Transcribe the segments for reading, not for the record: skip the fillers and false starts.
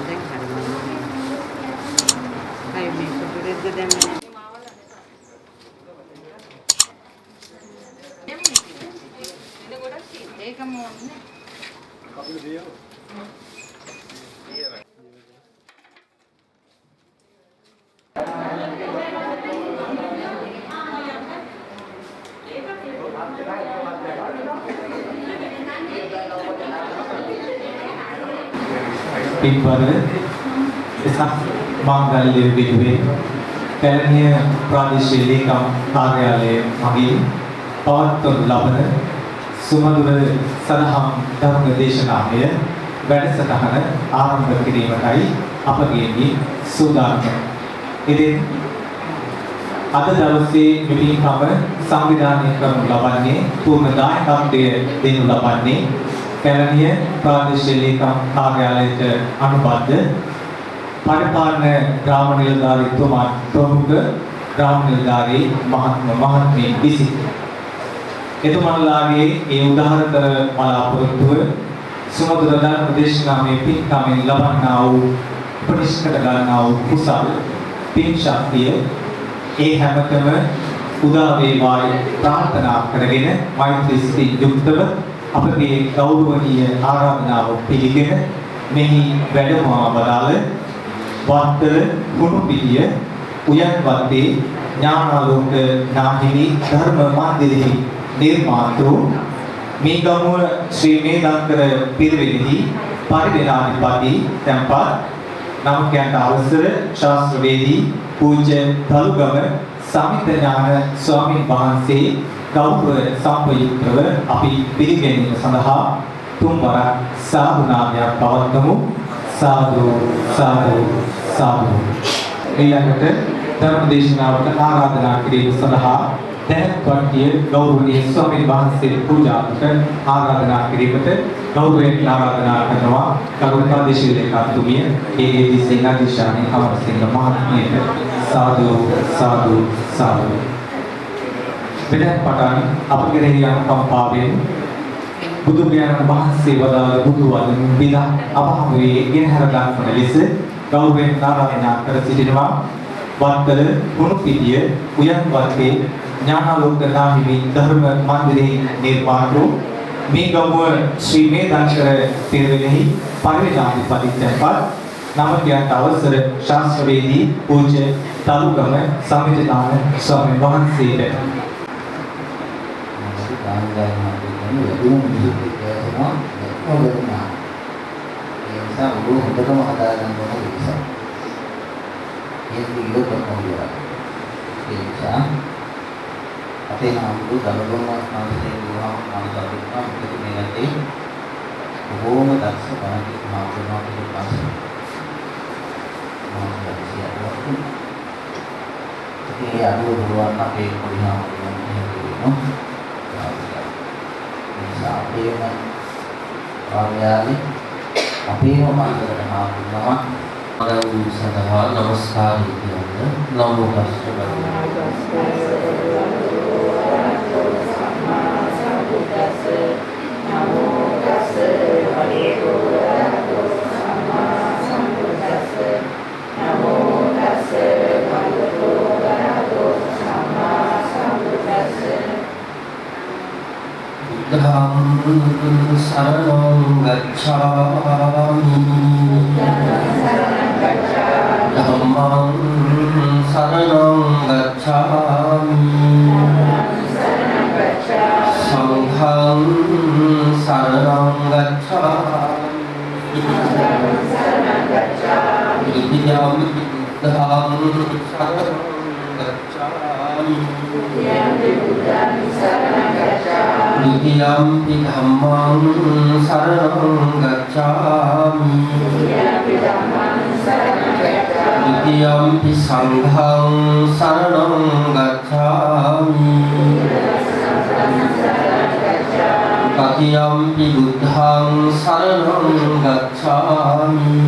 දැන් හරියන්නේ. අය මේ සුදුරෙද්ද දැන් ඒකම ඕනේ. අපිට දෙයව. පින්වර එසක් මංගල්‍ය විදුවේ පැරණිය ප්‍රාදේශීය ලේකම් කාර්යාලයේ මගින් පවත්වනු ලබන සුමధుර සදහම් ධර්ම දේශනාවය වැඩසටහන ආරම්භ කිරීමටයි අපගේ සූදානම. ඉතින් අද දවසේ මෙපින්කම සංවිධානය කරනු ලබන්නේ පූර්ණ දායකත්වය දෙනු ලබන්නේ පැරණිය ප්‍රාදේශීය ලේකම් කාර්යාලයට අනුබද්ධ පරිපාලන ග්‍රාම නිලධාරීතුමා ප්‍රමුඛ ග්‍රාම නිලධාරී මහත්මිය විසින් එතුමන්ලාගේ ඒ උදාහරණ බලාපොරොත්තුව සුමధుර ධර්ම දේශනාවේ පින්කමෙන් ලබන්නා වූ උපනිෂ්ඨ ගන්නා වූ කුසල පින් ශක්තිය ඒ හැමතෙම උදා වේවායි ප්‍රාර්ථනා කරගෙන මෛත්‍රී සිතින් යුක්තව අපගේ ගෞරවනීය ආරාධනාව පිළිගෙන මෙහි වැඩමවා වදාළ වත්තල කුණුපිටිය උයන්වත්තේ ඥානාලෝක නාහිමි ධර්ම මන්දිරෙහි නිර්මාතෘ මේ ගමුව ශ්‍රී මේදංකර පිරිවෙනෙහි පරිවේනාධිපති තැන්පත් නමකයන්ට අවසර ශාස්ත්‍රවේදී පූජ්‍ය තලුගම සමිත ඥාන ස්වාමීන් වහන්සේ ගෞරව සම්පයුක්තව අපි පිළිගැනීම සඳහා තුන්වරක් සාදු නාමයක් පවත්වමු. සාදු සාදු සාදු. ඊළඟට ධර්ම දේශනාවට ආරාධනා කිරීම සඳහා දැක්වන්තිය ගෞරවනීය ස්වාමීන් වහන්සේ පූජාවට ආරාධනා කිරීමට ගෞරවයෙන් ආරාධනා කරනවා කරුණා ප්‍රාදේශීය ලේකම්තුමිය ඒ.ඒ.ඩී. සේනාධිශානී අමරසිංහ මහත්මියට. සාදු සාදු සාදු. මෙතන පටන් අප කෙරෙහි අනුකම්පාවෙන් බුදු පියාණන් වහන්සේ වදාළ බුදු වදන විදා අපහාවේ ගෙනහැර දක්වන ලෙස ගෞරවයෙන් ආරාධනා කර සිටිනවා වත්තල කුණුපිටිය උයන්වත්තේ ඥානාලෝක නාහිමි ධර්ම මන්දිරේ නිර්මාතෘ මේ ගමුව ශ්‍රී මේදංකර පිරිවෙනෙහි පරිවේනාධිපති තැන්පත් නමකයන්ට අවසර ශාස්ත්‍රවේදී පූජ්‍ය තලුගම සමිතදාන ස්වාමීන් වහන්සේට. අපේ නාමු දලගොන්න මානසික විවාහ මානසික මෙලදී බොහෝම දක්ෂ බණිත මානසික පාසල ඒ අනුව දුරවන් අපේ පොඩිනාම කියනවා අපේම කාර්යාලේ අපේම මානසික නාමනවා අරන් සදා නමස්කාරය කියන්නේ නමෝ තස්ස Dham saranam gacchami Dhammam saranam gacchami Sangham saranam gacchami Idiyam dham saranam gacchami Nitiyampi dhammam saranam gacchami Nitiyampi sangham saranam gacchami Tatiyampi buddham saranam gacchami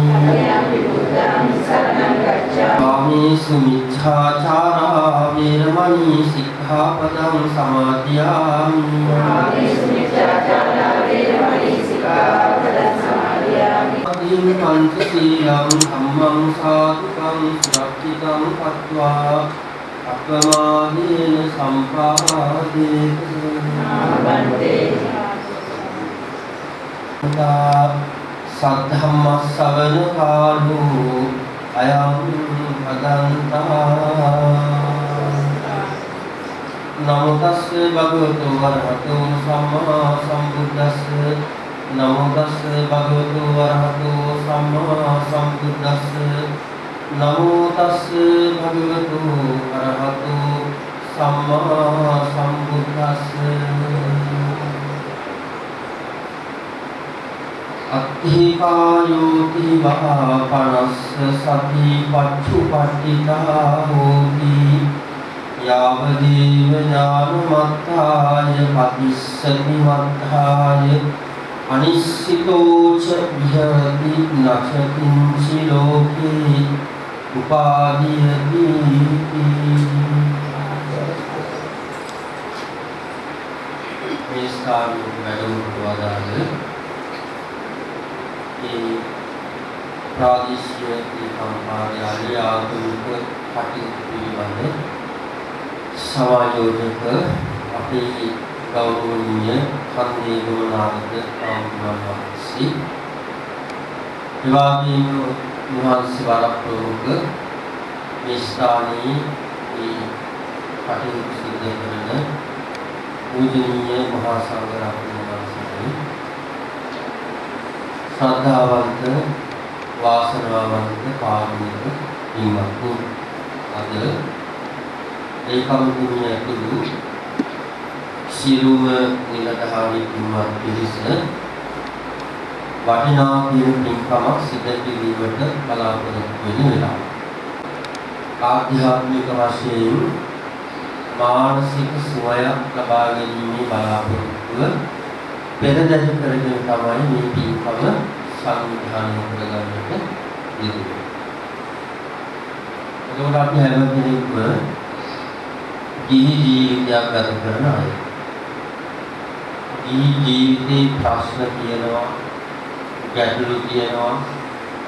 Mami sumicchācārā veramani sikkhapadam samadhiyāmi Mami sumicchācārā veramani sikkhapadam samadhiyāmi සාධුකීම් පංචශීලං ධම්මං සාධුකං සුරක්ෂිතං කତ୍වා අප්‍රමාදේන සම්පාදේත සද්ධම්ම ශ්‍රවණ කාලෝ අයං භදන්තා නමෝ තස්සේ භගවතු වරහතෝ සම්මා සම්බුද්දස්ස නමෝ තස්සේ භගවතු වරහතෝ සම්මා සම්බුද්දස්ස නමෝ තස්සේ භගවතු වරහතෝ සම්මා සම්බුද්දස්ස අත්ථිකායෝති මහපනස්ස සති පච්චුපට්ඨිතා හෝති යාවදීව ඥානමත්තාය පතිස්සති මත්තාය අනිස්සිතෝච විහෙරති නචකින්චි ලෝකේ උපාදීයති මේ ස්ථානයේ වැඩම වදාළ ඒ ප්‍රාදේශීය සම්පාදනය ආධුනික කටයුතු පිළිබඳ සමායෝජක අපේ ගෞරවනීය කන්දේ ගමනාගත ආමතුමන් වහන්සේ විවාදීන මුහන්සේ වරප්‍රෝග මේ ස්ථානයේ මේ කටයුතු සිදු කරන පූජනීය මහා සංඝරත්නය වහන්සේ ශ්‍රද්ධාවන්ත වාසනාවන්ත කාරුණික හිමිවරු අද ඒකම තුමිය ඇතුළු සියලුම නිලධාරී පින්වත් පිරිස වටිනා පින්කමක් සිදු කිරීමට බලාපොරොත්තු වෙන වෙලාව. ආධ්‍යාත්මික වශයෙන් මානසික සුවයක් ලබා ගැනීමේ බලාපොරොත්තුව පෙරදැරි කරගෙන තමයි මේ පින්කම සංවිධානය කරගන්නට යෙදුනේ. එතකොට අපි හැම කෙනෙක්ම ගිහි ජීවිතයක් ගත කරන අය. ගිහි ජීවිතේ ප්‍රශ්න තියෙනවා, ගැටලු තියෙනවා,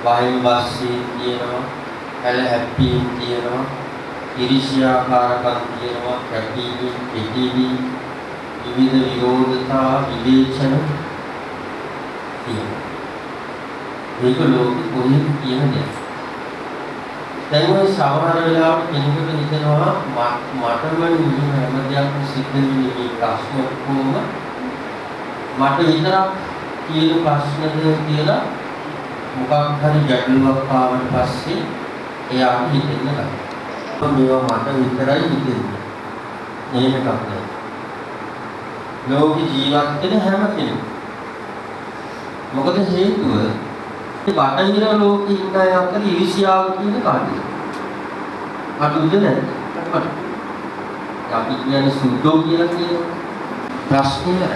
වහින් වස්සේ තියෙනවා, හැල හැප්පීම් තියෙනවා, ඉරිසියාකාරකම් තියෙනවා, කැපීමි, පිටිවි, විවිධ විරෝධතා, විවේචන තියෙනවා. මේක ලෝකෙ කොහෙද කියන දෙයක්. දැන් ඔය සමහර වෙලාවට කෙනෙකුට හිතෙනවා මටම මේ හැම දෙයක්ම සිද්ධ වෙන්නේ මේ ප්‍රශ්න ඔක්කොම මට විතරක් කියන ප්‍රශ්නද කියලා මොකක් හරි ගැටලුවක් ආවට පස්සේ එයාට හිතෙන්න ගන්නවා. මේවා මට විතරයි හිතෙන්නේ. එහෙම එකක් නෑ. ලෝක ජීවත් වෙන හැම කෙනෙකුම. මොකද හේතුව මේ බටහිර ලෝකේ ඉන්න අය අතර ඉරිසියාව කියන කාර්යය. අඩුද නැද්ද? අපි කියන්නේ සුද්ධෝ කියලා කියන ප්‍රශ්නේ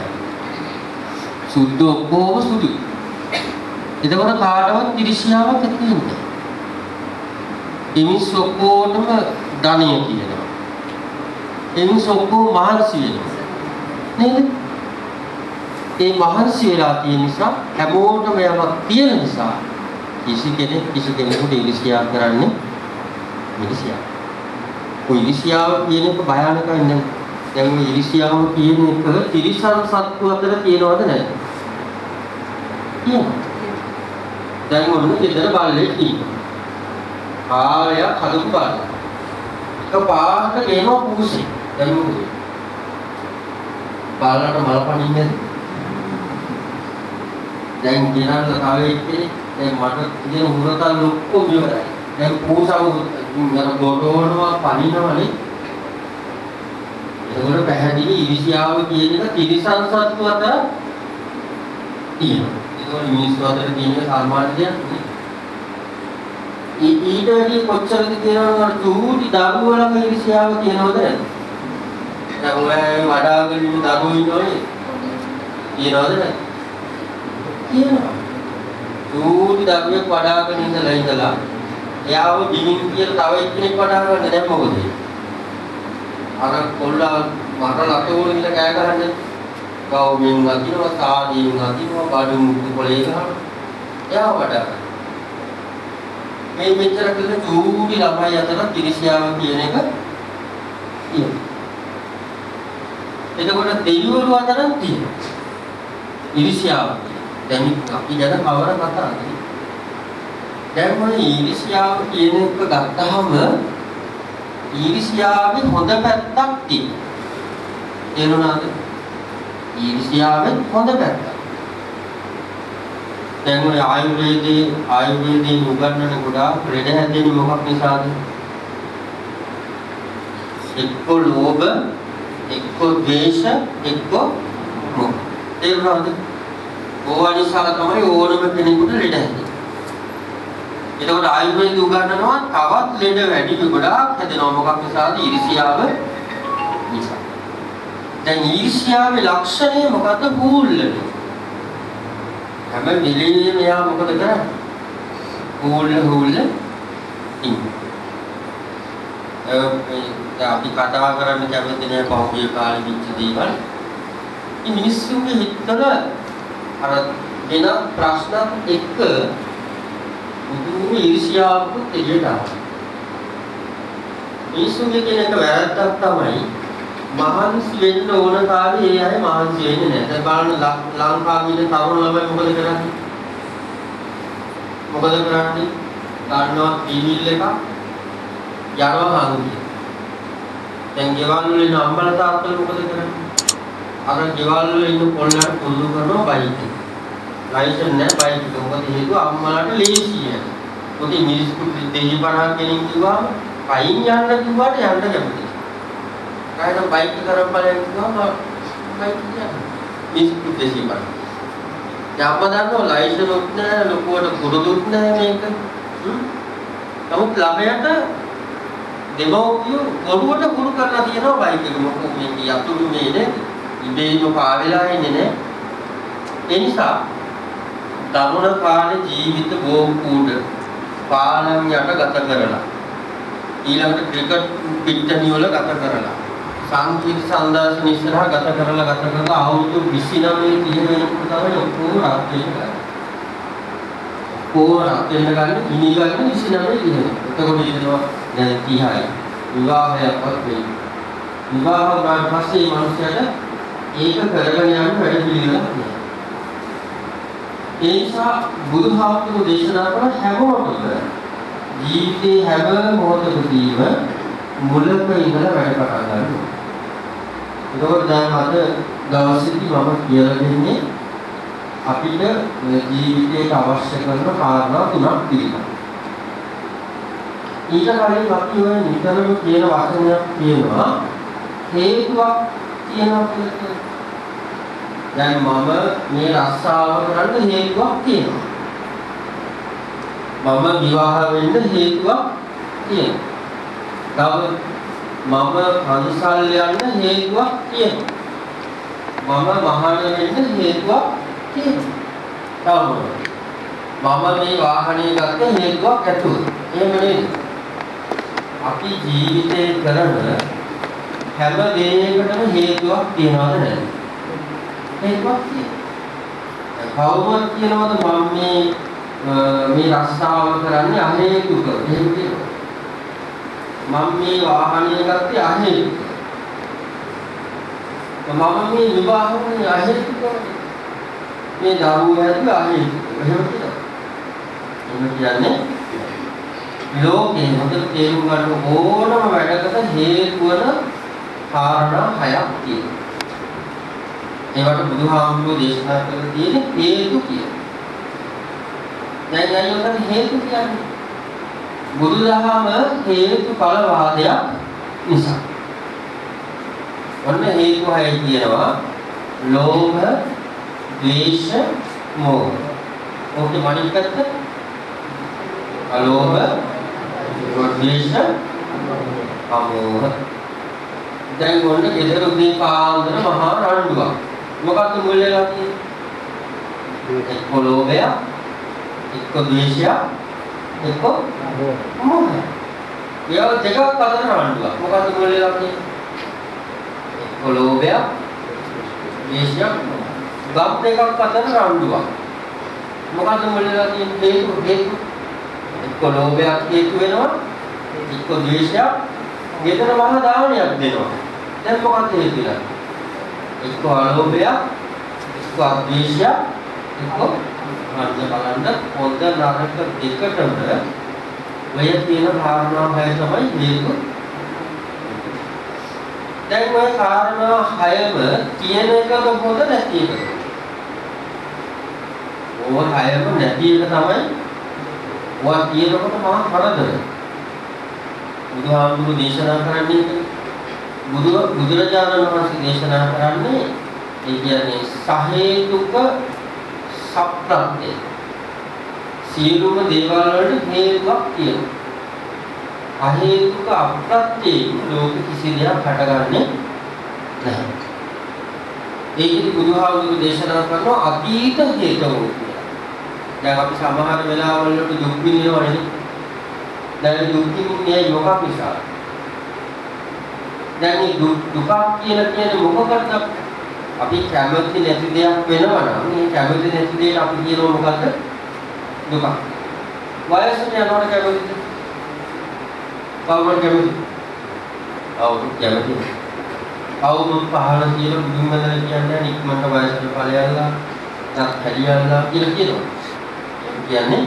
සුද්ධෝ කොහොම සුදු. එතකොට කාටවත් ඉරිසියාවක් ඇති වෙන්නේ. එමිස් ඔක්කොටම ධනිය කියනවා. එමිස් ඔක්කොම මහන්සි වෙනවා. නේද? ඒ මහන්සි වෙලා තියෙන නිසා හැමෝටම යමක් තියෙන නිසා කිසි කෙනෙකුට ඉරිසියා කරන්නේ ඉරිසියා. ඔය ඉරිසියාව කියන එක භයානකයි නේද? දැන් මේ ඉරිසියාව කියන එක තිරිසන් සත්තු අතර තියෙනවද නැද්ද? තියෙනවා. දැන් ඔන්න ගෙදර බල්ලෙක් ඉන්නවා. කාලයක් හදපු බල්ලෙක්. ඒක පාට එනවා පුරුෂේ. දැන් මොකද? බල්ලට මල පනින්නේ දැන් ගෙනල්ලා තව එක්කේ දැන් මට කියන හුරතල් ඔක්කොම ඉවරයි. දැන් පූසාව මර ගොඩවනවා පනිනවනේ. ඒකට පැහැදිලි ඉරිසියාව කියන එක තිරිසන් සත්තු අතර තියෙනවා. ඒකෝනේ මිනිස්සු අතර තියෙන සාමාන්‍ය දෙයක් නේ. ඊට වැඩි කොච්චරද කියනවා චූටි දරුවෝ ළඟ ඉරිසියාව කියනවද නැද්ද? දැන් ඔය වඩාගෙන ඉන්න දරුවෝ ඉන්නවනේ. කියනවද නැද්ද? කියනවා. චූටි දරුවෙක් වඩාගෙන ඉඳලා එයාව දිමින් කියලා තව එක්කෙනෙක් වඩා ගන්න දැන් මොකද? අර කොල්ලා මට ලකෝල ඉඳලා කෑ ගහන්නේ. ගෞමින් අදිනවා, සාදීන් අදිනවා, බඩු මුක්කු කොලේ ගහනවා. එයා වඩා ගන්න. මේ මෙච්චර කළ චූටි ළමයි අතර ඊර්ෂ්‍යාව කියන එක තියෙනවා. එතකොට දෙවිවරු අතරක් තියෙනවා. ඊර්ෂ්‍යාව. දැන් අපි ගැන කවර කතාවද? දැන් මේ ඊර්ෂ්‍යාව කියන එක ගත්තාම ඊර්ෂ්‍යාවේ හොඳ පැත්තක් තියෙනවා. තේරුණාද? ඊර්ෂ්‍යාවේ හොඳ පැත්තක්. දැන් ඔය ආයුර්වේදයේ උගන්වන ගොඩාක් ලෙඩ හැදෙන්නේ මොකක් නිසාද? එක්ක ලෝභ, එක්ක ද්වේෂ, එක්ක මෝහ. තේරුණාද? ඕවා නිසා තමයි ඕනම කෙනෙකුට ලෙඩ හැදෙන්නේ. එතකොට ආයුර්වේදයේ උගන්වනවා තවත් ලෙඩ වැඩි ගොඩාක් හැදෙනවා මොකක් නිසාද? ඊර්ෂ්‍යාව නිසා. දැන් ඊර්ෂ්‍යාවේ ලක්ෂණය මොකද්ද? හූල්ලන. හැම වෙලේම එයා මොකද කරන්නේ? හූල්ල ඉන්නේ. අපි කතා කරන්න කැමති නෑ පහුගිය කාලේ විච්ච දේවල්. මේ මිනිස්සුන්ගේ හිතවල අර වෙන ප්‍රශ්නත් එක්ක මුදුම ඊර්ෂ්‍යාවකුත් එළියට ආවා. මිනිස්සුන්ගේ කියන එක වැරද්දක් තමයි මහන්සි වෙන්න ඕන කාලේ ඒ අය මහන්සි වෙන්නේ නැහැ. දැන් බලන්න ලංකාවේ ඉන්න තරුණ ළමයි මොකද කරන්නේ? ගන්නවා ටීවී එක යනවා හංගිය. දැන් ගෙවල් වල ඉන්න අම්මලා තාත්තලා මොකද කරන්නේ? අර ගෙවල් වල ඉන්න පොල්ලට පුරුදු කරනවා බයික් එක. ලයිසන් නැහැ බයික් එක. මොකද හේතුව අම්මලාට ලේසියි. මොකද මිනිස්සු 250 කෙනෙක් කිව්වම පයින් යන්න කිව්වට යන්න කැමතියි. කායන බයික් එක කරන් බලන්න කිව්වම බයික් යනවා. මිනිස්සු 250. යම්ම දන්නෝ ලයිසන් උත් නැහැ ලොකුවට පුරුදුත් නැහැ මේක. නමුත් ළමයට දෙමව්පියෝ ඔළුවට පුරු කරලා තියෙනවා බයික් එක. මොකද මේක යතුරු මේ නේ ඉබේම පාවෙලා ඉන්නේ නේ. ඒ නිසා තරුණ කාලේ ජීවිත බෝම්බුඩ පාලම් යට ගත කරලා ඊළඟට ක්‍රිකට් පිට්ටනිය වල ගත කරලා සංගීත සම්දාසන ඉස්සරහා ගත කරලා අවුරුදු 29 30 වෙනකොට තමයි ඔක්කොම රත් වෙන්නේ. කොහොමද රත් වෙන්න ගන්න ඉනි ගන්න 29 30. එතකොට ඉන්නවා දැන් 30යි. විවාහයක්වත් වෙයි. විවාහ වුණාට පස්සේ මේ මිනිහට ඒක කරගෙන යන්න වැඩ පිළිවෙලක් නෑ. ඒ නිසා බුදුහාමුදුරුවෝ දේශනා කරන හැමෝටම ජීවිතේ හැම මොහොතකදීම මුලක ඉඳලා වැඩ පටන් ගන්නවා. ඒකෝට දැන් අද දවසේදී මම කියලා දෙන්නේ අපිට ජීවිතේට අවශ්‍ය කරන කාරණා තුනක් තියෙනවා. ඊට කලින් අපි ඔය නිතරම කියන වචනයක් තියෙනවා හේතුවක් තියෙනවා කියලා. දැන් මම මේ රස්සාව කරන්න හේතුවක් තියෙනවා. මම විවාහ වෙන්න හේතුවක් තියෙනවා. මම පන්සල් යන්න හේතුවක් තියෙනවා. මම මහාන වෙන්න හේතුවක් තියෙනවා. මම මේ වාහනේ ගත්ත හේතුවක් ඇතුව. එහෙම නේද? අපි ජීවිතේ කරන හැම දෙයකටම හේතුවක් තියනවද නැද්ද? හේතුවක් තියෙනවා. කවුරුත් කියනවාද මම මේ රස්සාව කරන්නේ අහේතුක. එහෙම කියනවා. මම මේ වාහනය ගත්තේ අහේතුක. මම මේ විවාහ වුණේ අහේතුක. මේ දරුවෝ හැදුවේ අහේතුක. එහෙම කියනවා. එහෙම කියන්නේ ලෝකේ හොඳට තේරුම් ගන්න ඕනම වැඩකට හේතු වන කාරණා හයක් තියෙනවා. ඒවට බුදුහාමුදුරුවෝ දේශනා කරලා තියෙන්නේ හේතු කියලා. දැන් අයියෝට හේතු කියන්නේ බුදුදහම හේතුඵල වාදයක් නිසා. ඔන්න හේතු හය කියනවා ලෝභ, ද්වේෂ, මෝහ. ඔකේ මනින් පැත්ත අලෝභ, ද්වේෂ, අමෝහ. දැන් ඔන්න ගෙදර උදේ පාන්දර මහා රණ්ඩුවක්. මොකක්ද මුල් වෙලා තියෙන්නේ? එක්ක ලෝභය, එක්ක ද්වේෂය, එක්ක මෝහය. මේවා දෙකක් අතර රණ්ඩුවක්. මොකක්ද මුල් වෙලා තියෙන්නේ? එක්ක ලෝභය, ද්වේෂය, ගම් දෙකක් අතර රණ්ඩුවක්. මොකද්ද මුලලා තියෙන හේතු? එක්ක ලෝභයක් හේතු වෙනවා, එක්ක ද්වේෂයක්, ගෙදර මහා දානයක් දෙනවා. දැන් මොකක්ද හේතු වෙලා? එක්ක අලෝභයක්, එක්ක අද්වේෂයක්, එක්ක අර්ථ බලන්න පොද්ද නරක දෙකටම ඔය කියන කාරණා හය තමයි හේතු. දැන් ඔය කාරණා හයම තියෙන එකද හොඳ නැති එකද? ඔය හයම නැති එක තමයි ඔය කියනකොට මම කරදර. බුදුහාමුදුරු දේශනා කරන්නේ බුදුරජාණන් වහන්සේ දේශනා කරන්නේ ඒ කියන්නේ සහේතුක සප්‍රත්‍ය. සියලුම දේවල් වලට හේතුවක් තියෙනවා. අහේතුක අප්‍රත්‍යයෙන් ලෝක කිසි දෙයක් හටගන්නේ නැහැ. ඒකෙදි බුදුහාමුදුරු දේශනා කරනවා අතීත හේතුව කියලා. දැන් අපි සමහර වෙලාවල් වලට දුක් විඳිනවනේ. දැන් දුක් විඳින්නේ මොකක් නිසා? දැන් මේ දුක කියලා කියන්නේ මොකක්ද? අපි කැමති නැති දෙයක් වෙනවා නම් මේ කැමති නැති දෙයට අපි කියනවා මොකද්ද? දුක. වයසට යනකොට කැමතිද? කවුරුත් කැමති? අවුරුදු කැමති. අවුරුදු 15 කියලා බුදුන් වහන්සේ කියන්නේ ඉක්මනට වයසට ඵලයල්ලා, දත් හැලියල්ලා කියලා කියනවා. කියන්නේ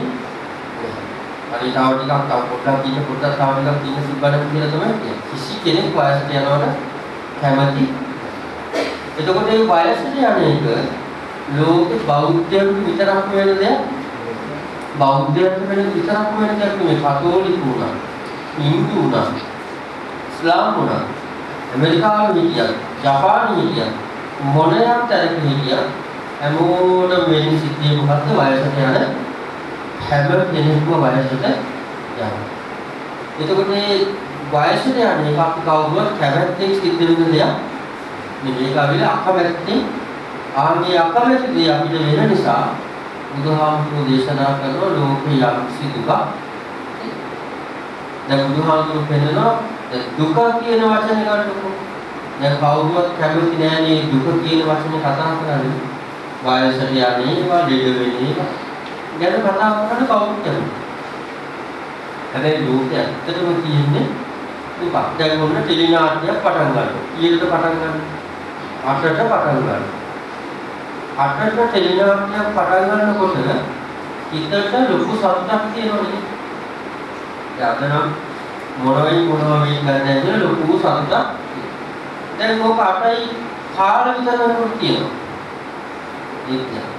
අනිත් තව ටිකක් තව පොඩ්ඩක් ඉන්න පොඩ්ඩක් තව ටිකක් ඉන්න සිබ්බඩ කියලා තමයි කියන්නේ. කිසි කෙනෙක් වයසට යනවට කැමති. එතකොට මේ වයසට යන එක ලෝක බෞද්ධයන් විතරක් වෙන දෙයක්. බෞද්ධයන් වෙන විතරක් වෙන දෙයක් නෙමෙයි. කතෝලික වුණා, හින්දු වුණා, ඉස්ලාම් වුණා, ඇමරිකානු හිටියා, ජපානු හිටියා, මොනෑම් තරක හිටියා හැමෝටම වෙන සිද්ධිය මොකද්ද? වයසට යන හැම කෙනෙක්ම වයසට යනවා. එතකොට මේ වයසට යන එක අපි කවුරුත් කැමැත්තෙන් සිද්ධ වෙන දෙයක් නෙමෙයි. ඒක අවිල අකමැත්තෙන් ආන්ගේ අකමැති දේ අපිට වෙන නිසා බුදුහාමුදුරුවෝ දේශනා කරන ලෝකේ යම්කිසි දුක. දැන් බුදුහාමුදුරුවෝ පෙන්නනවා දුක කියන වචනේ ගන්නකො. දැන් කවුරුත් කැමති නෑනේ දුක කියන වචනේ කතා කරන්නේ. වයසට යන්නේවා, ලෙඩ වෙන්නේවා ගැන කතා කරන කවුරුත් කැමති. හැබැයි ලෝකයේ ඇත්තටම තියෙන්නේ දුක. දැන් මොන ටෙලිනාට්‍යයක් පටන් ගන්නවා. ඊළඟට පටන් ගන්නවා. 8ට පටන් ගන්නවා. 8ට ටෙලිනාට්‍යයක් පටන් ගන්නකොට හිතට ලොකු සතුටක් තියෙනවනේ. යදනම් මොනවයි ගන්න ලොකු සතුටක්. දැන් මොක 8යි කාල විතර වෙනකොට තියෙනවා. ඒක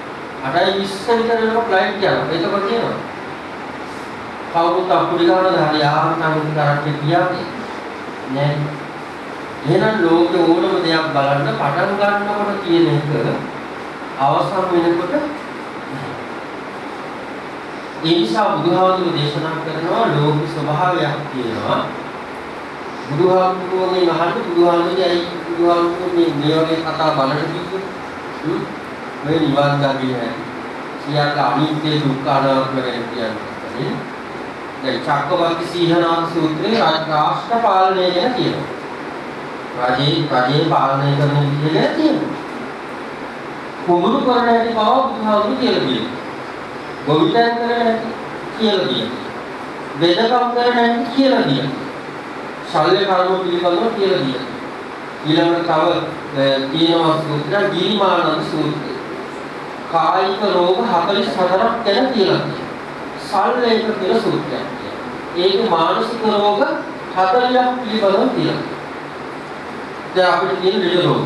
8යි 20 විතර වෙනකොට ලයිට් යනවා. එතකොට තියෙනවා. කවුරුත් අපුඩි ගන්නද හරි ආන්තරික කරන්නේ කියන්නේ නෑ. එහෙනම් ලෝකේ ඕනම දෙයක් බලන්න පටන් ගන්නකොට තියෙන එක අවසන් වෙනකොට ඒ නිසා බුදුහාමුදුරුවෝ දේශනා කරනවා ලෝක ස්වභාවයක් තියෙනවා. බුදුහාමුදුරුවෝගේ මහන්නේ බුදුහාමුදුරුවෝ මේ වගේ කතා බලන්න කිව්වොත් මේ නිවන් දකින්නේ සියල්ල අනිත්‍ය දුක්ඛ අනාත්ම ගැන කියන්නේ. දැන් චක්කවර්ති සීහනාථ සූත්‍රයේ රාष्ट्र පාලනය ගැන කියනවා. රජේ පාලනය කරන විදිහ ගැන කියනවා. කුඹුරු කරන හැටි බව බුදුහාමුදුරුවෝ කියලා කියනවා. ගොවිතැන් කරන හැටි කියලා කියනවා. වෙදකම් කරන හැටි කියලා කියනවා. ශල්‍ය කර්ම පිළිබඳව කියලා කියනවා. ඊළඟට තව තියෙනවා සූත්‍ර ගිරිමානන්ද සූත්‍රය. කායික රෝග 44ක් ගැන කියලා කියනවා. සල්ලේක කියලා සූත්‍රයක්. ඒක මානසික රෝග 40ක් පිළිබඳව කියලා. දැන් අපිට තියෙන ලෙඩ රෝග.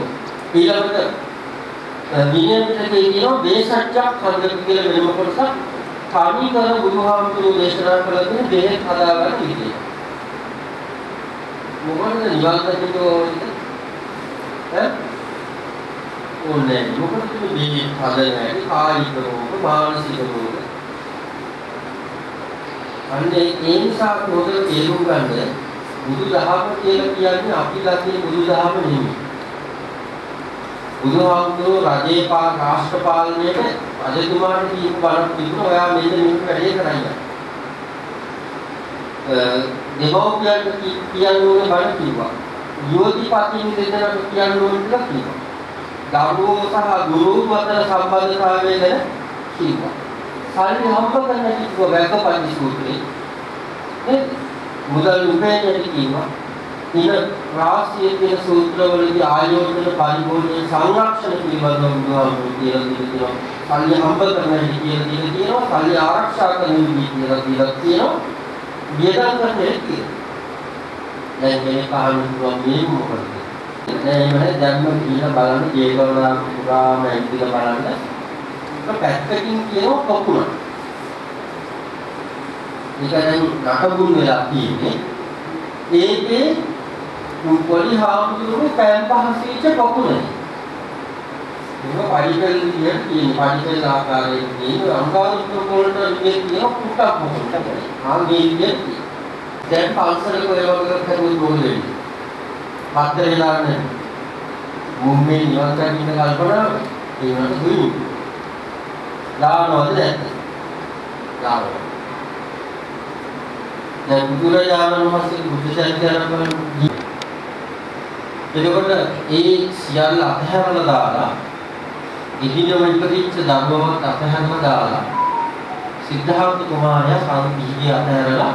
ඊළඟට විනයන්තේ කියනවා බේසච්චක් හදන්න කියලා වෙනම කොටසක් තනි කර බුදුහාමුදුරුවෝ දේශනා කළ තියෙන බෙහෙත් හදාගන්න විදිය. මොකද නිවන් දකින්න ඕනේ? ඕනේ මොකද මේ බෙහෙත් හදන්නේ කායික රෝග මානසික රෝග. අන්නේ ඒ නිසා පොතේ තේරුම් ගන්න බුදුදහම කියලා කියන්නේ අපි ළඟේ බුදුදහම නෙමෙයි. බුදුහාමුදුරුවෝ රාष्ट्र පාලනයේ රජතුමාට කියපු බලක් තිබුණා ඔයා මේක වැඩේ කරන්න. දෙමෝපියන්ට කියන්න ඕනේ බණ කිව්වා. යෝතිපතින් දෙදෙනාට කියන්න ඕනේ කියලා කිව්වා. දරුවෝ සහ ගුරුවරු අතර සම්බන්ධතාවය ගැන කිව්වා. සල්ලි හම්බ කරන්න කිව්ව වැකපන්දි සූත්‍රේ නේද? මුදල් උපයන්නේ කියනවා. ඊන රාශියේ තියෙන සූත්‍රවලදී ආයෝජන පරිභෝජන සංරක්ෂණ පිළිබඳව බුදුහාමුදුරුවෝ කියලා තියෙනවා. සල්ලි හම්බ කරන්න කියලා තියෙනවා. සල්ලි ආරක්ෂා කරන්න කියලා තියෙනවා. වියදම් කරන්නේ කියලා. දැන් මේ කාණුව මේ මොකද? දැන් මේ ධර්ම කියලා බලන්න ජීවවලා පුරාම ඇවිදලා බලන්න. පැත්තකින් කියනවා පොකුණ. ඒක දැන් නටබුන් වෙලා තියෙන්නේ. ඒකේ පොලි හාමුදුරුවෝ පෑන් පහසීච්ච පොකුණයි. ඒක පරිපෙල් කියන පරිපෙල් ආකාරයේ තියෙන අංගාරුත්තු වලට මේ තියෙන කුට්ටක් පොකුණ තමයි. ආගේන්නේ දැන් පල්සරක ඔය වගේ කරුවොත් මොකද වෙන්නේ? පත්‍ර වෙලා නැහැ. මුම්මේ නිවන් දකින්න කල්පනාව ඒ වුණාට දුයි. දානවද නැද්ද? දානවා. දැන් බුදුරජාණන් වහන්සේ බුද්ධ චරිතයන් බලන්න. එතකොට ඒ සියල්ල අතහැරලා දාලා ඉදිරියම ඉපදිච්ච ධර්මවත් අතහැරලා දාලා සිද්ධාර්ථ කුමාරයා සංකීර්ණය අතහැරලා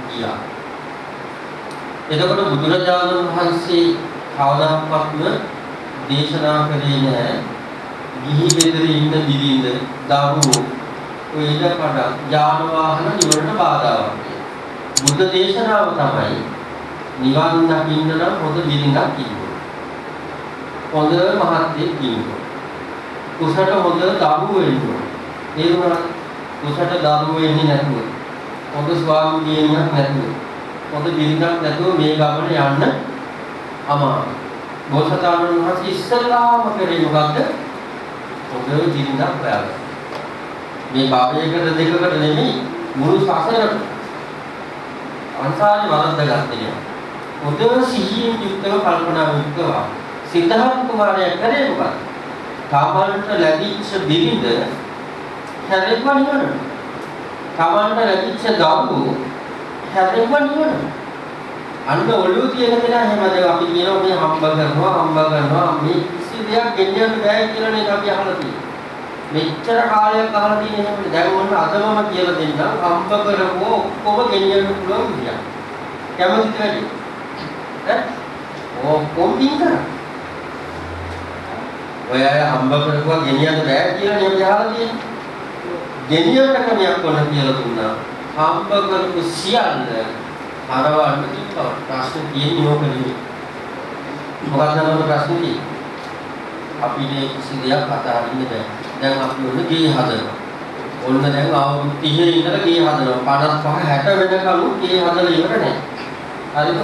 ගියා. එතකොට බුදුරජාණන් වහන්සේ කවදාකවත්ම දේශනා කරේ නැහැ ගිහි බෙදරේ ඉන්න දිවිඳ දරුවෝ ඔය ඉඩකඩ යාන වාහන නිවනට බාධාවක්. බුද්ධ දේශනාව තමයි නිවන් දකින්න නම් හොඳ බිරිඳක් ඉන්න. හොඳ මහත්යෙක් ඉන්න. කුසට හොඳ දරුවෝ ඉන්න. ඒ වුණා කුසට දරුවෝ එන්නේ නැතුව හොඳ ස්වාමීනියක් නැතුව හොඳ බිරිඳක් නැතුව මේ ගමන යන්න අමාරුයි. බෝසතාණන් වහන්සේ ඉස්සල්ලාම කරේ මොකද්ද? හොඳ බිරිඳක් හොයාගන්න. මේ භවයකට දෙකකට නෙමෙයි මුළු සසරට අන්සාරි වරද්දගත්තේ. හොඳ සිහියෙන් යුක්තව කල්පනාවෙන් යුක්තව සිද්ධාර්ථ කුමාරයා කරේ මොකක්ද? තමන්ට ලැබිච්ච බිරිඳ හැරෙන්න නිවන. තමන්ට ලැබිච්ච දරුවෝ හැරෙන්න නිවන. අන්න ඔළුව තියෙන කෙනා එහෙමද අපි කියනවා මේ හම්බ කරනවා මේ කිසි දෙයක් ගෙනියන්න බෑ කියලා නේද අපි අහලා තියෙන්නේ. මෙච්චර කාලයක් අහලා තියෙන එහෙම දැන් ඔන්න අදමම කියලා දෙන්නම් හම්බ කරපුව ඔක්කොම ගෙනියන්න පුළුවන් විදියක්. කැමතිද වැඩි? ඈ? ඔක්කොම දින් කරා. ඔය අය හම්බ කරපුවා ගෙනියන්න බෑ කියලා නේද අහලා තියෙන්නේ. ගෙනියන්න ක්‍රමයක් කොහොමද කියලා දුන්නා. හම්බ කරපු සියල්ල හරවන්න කිව්වා. ප්‍රශ්න තියෙන්නේ ඕකනේ. මොකක්ද නේද ප්‍රශ්නේ? අපි මේ කිසි දෙයක් අතාරින්න බෑ. දැන් අපි ඔන්න ගේ හදනවා. ඔන්න දැන් අවුරුදු 30 ඉඳලා ගේ හදනවා. 55 60 වෙනකම් ගේ හදලා ඉවර නැහැ. හරිද?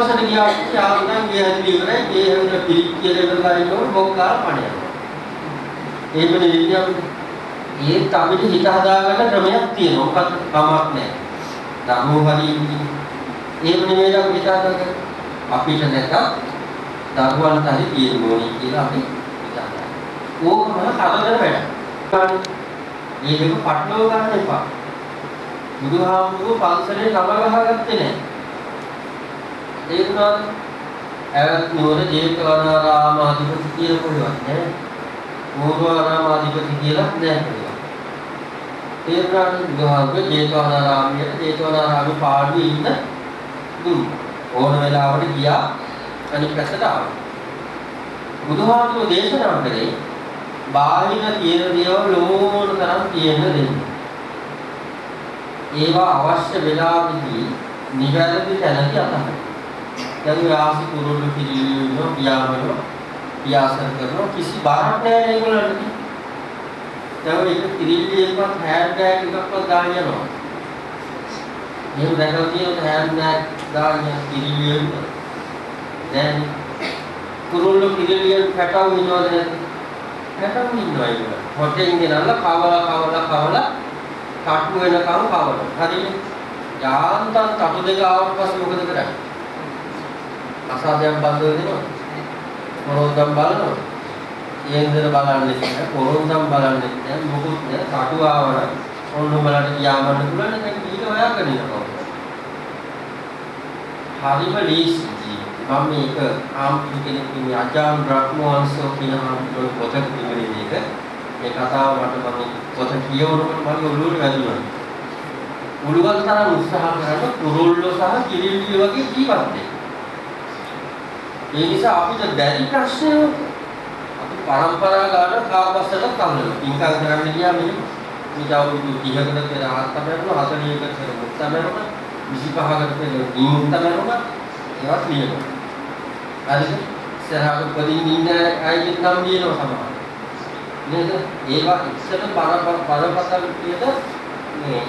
වයසට ගියාට යාළුවන් ගේ හදලා ඉවරයි. ගේ හදලා පිළික්කිය දෙවලා ඉන්නකොට මොකක්කාර පණ යනවා. ඒක නෙවෙයි අපිට. ඒත් අපිට හිත හදාගන්න ක්‍රමයක් තියෙනවා. මොකක්ද කමක් නැහැ. ධර්මෝ හරි ඒක නෙවෙයි අපිට හිත හදාගන්න. අපිට නැතත් දරුවන්ට හරි තියෙන්න ඕනේ කියලා අපි හිතනවා. ඕකම කරදර වැඩ. මේ දෙක පටලව ගන්න එපා. බුදුහාමුදුරුවෝ පන්සලේ නම ගහගත්තේ නැහැ. ඒ වුණාද? ඇවත් නුවර ජේතවනාරාම අධිපති කියලා කොහෙවත් නැහැ. මෝරාරාම අධිපති කියලා නැහැ. ඒ වුණාද බුදුහාමුදුරුවෝ ජේතවනාරාමයේ පාඩුවේ ඉන්න දුන්නා. ඕන වෙලාවට ගියා අනිත් පැත්තට ආවා. බුදුහාමුදුරුවෝ දේශනා කළේ බාහිර තියෙන දේවල් ඕන තරම් තියෙන්න දෙන්න. ඒවා අවශ්‍ය වෙලාවෙදී නිවැරදි තැනදී අතහරින්න. දැන් ආසි කුරුළු පිළිවිනෝ පියාඹන පියාසර කරනවා කිසි බාරක් නැහැ ඒගොල්ලන්ට. දැන් ඒක පිළිවිලේකවත් හෑන්ඩ් බෑග් එකක්වත් දාන්න යනවා. මේක දැකලා තියෙන හෑන්ඩ් බෑග් දාන්න පිළිවිල දැන් කුරුල්ල පිළිලියෙන් පැටව ඉන්නවද නැද්ද? පැටව ඉන්නවා ඒක. හොටෙන් ගෙනල්ලා කවලා කටු වෙනකම් කවලා. හරිද? යාන්තම් කටු දෙක ආවට පස්සේ මොකද කරන්නේ? අසාධ්‍යයක් බඳ වෙනවා. පොරොන්දම් බලනවා. යෙන්දර බලන්නේ නැහැ. පොරොන්දම් බලන්නේ නැහැ. මොකුත් නැහැ. කටු ආවන ඔන්න බලන්න කියාමන්න පුළුවන් දැන් ඊට ඔයා කරනවා. හරිම ලීසි. මම මේක ආම්පි කෙනෙක් ඉන්නේ අජාන් බ්‍රහ්මවංශෝ කියන පොතක් තිබෙන එක මේ කතාව මට මම පොත කියවනකොට මගේ ඔළුවට වැදුනා. මුළුගල් තරම් උත්සාහ කරන කුරුල්ලෝ සහ කිරිල්ලිය වගේ ජීවත් වෙන්න. ඒ නිසා අපිට බැරි ප්‍රශ්නය අපි පරම්පරා ගන්න කාපස්සට කල්නවා. ඉන්කම් කරන්න ගියා මේ අවුරුදු 30කට පෙර ආත්මයන්ව 40කට පෙර මුත්තමරම 25කට පෙර නිමුත්තමරම ඒවත් ලියනවා. හරිද? සරහට උපදින්න ඉන්න අයගේ නම් ලියනවා සමහර. නේද? ඒවා ඉස්සර බරපතල විදියට මේ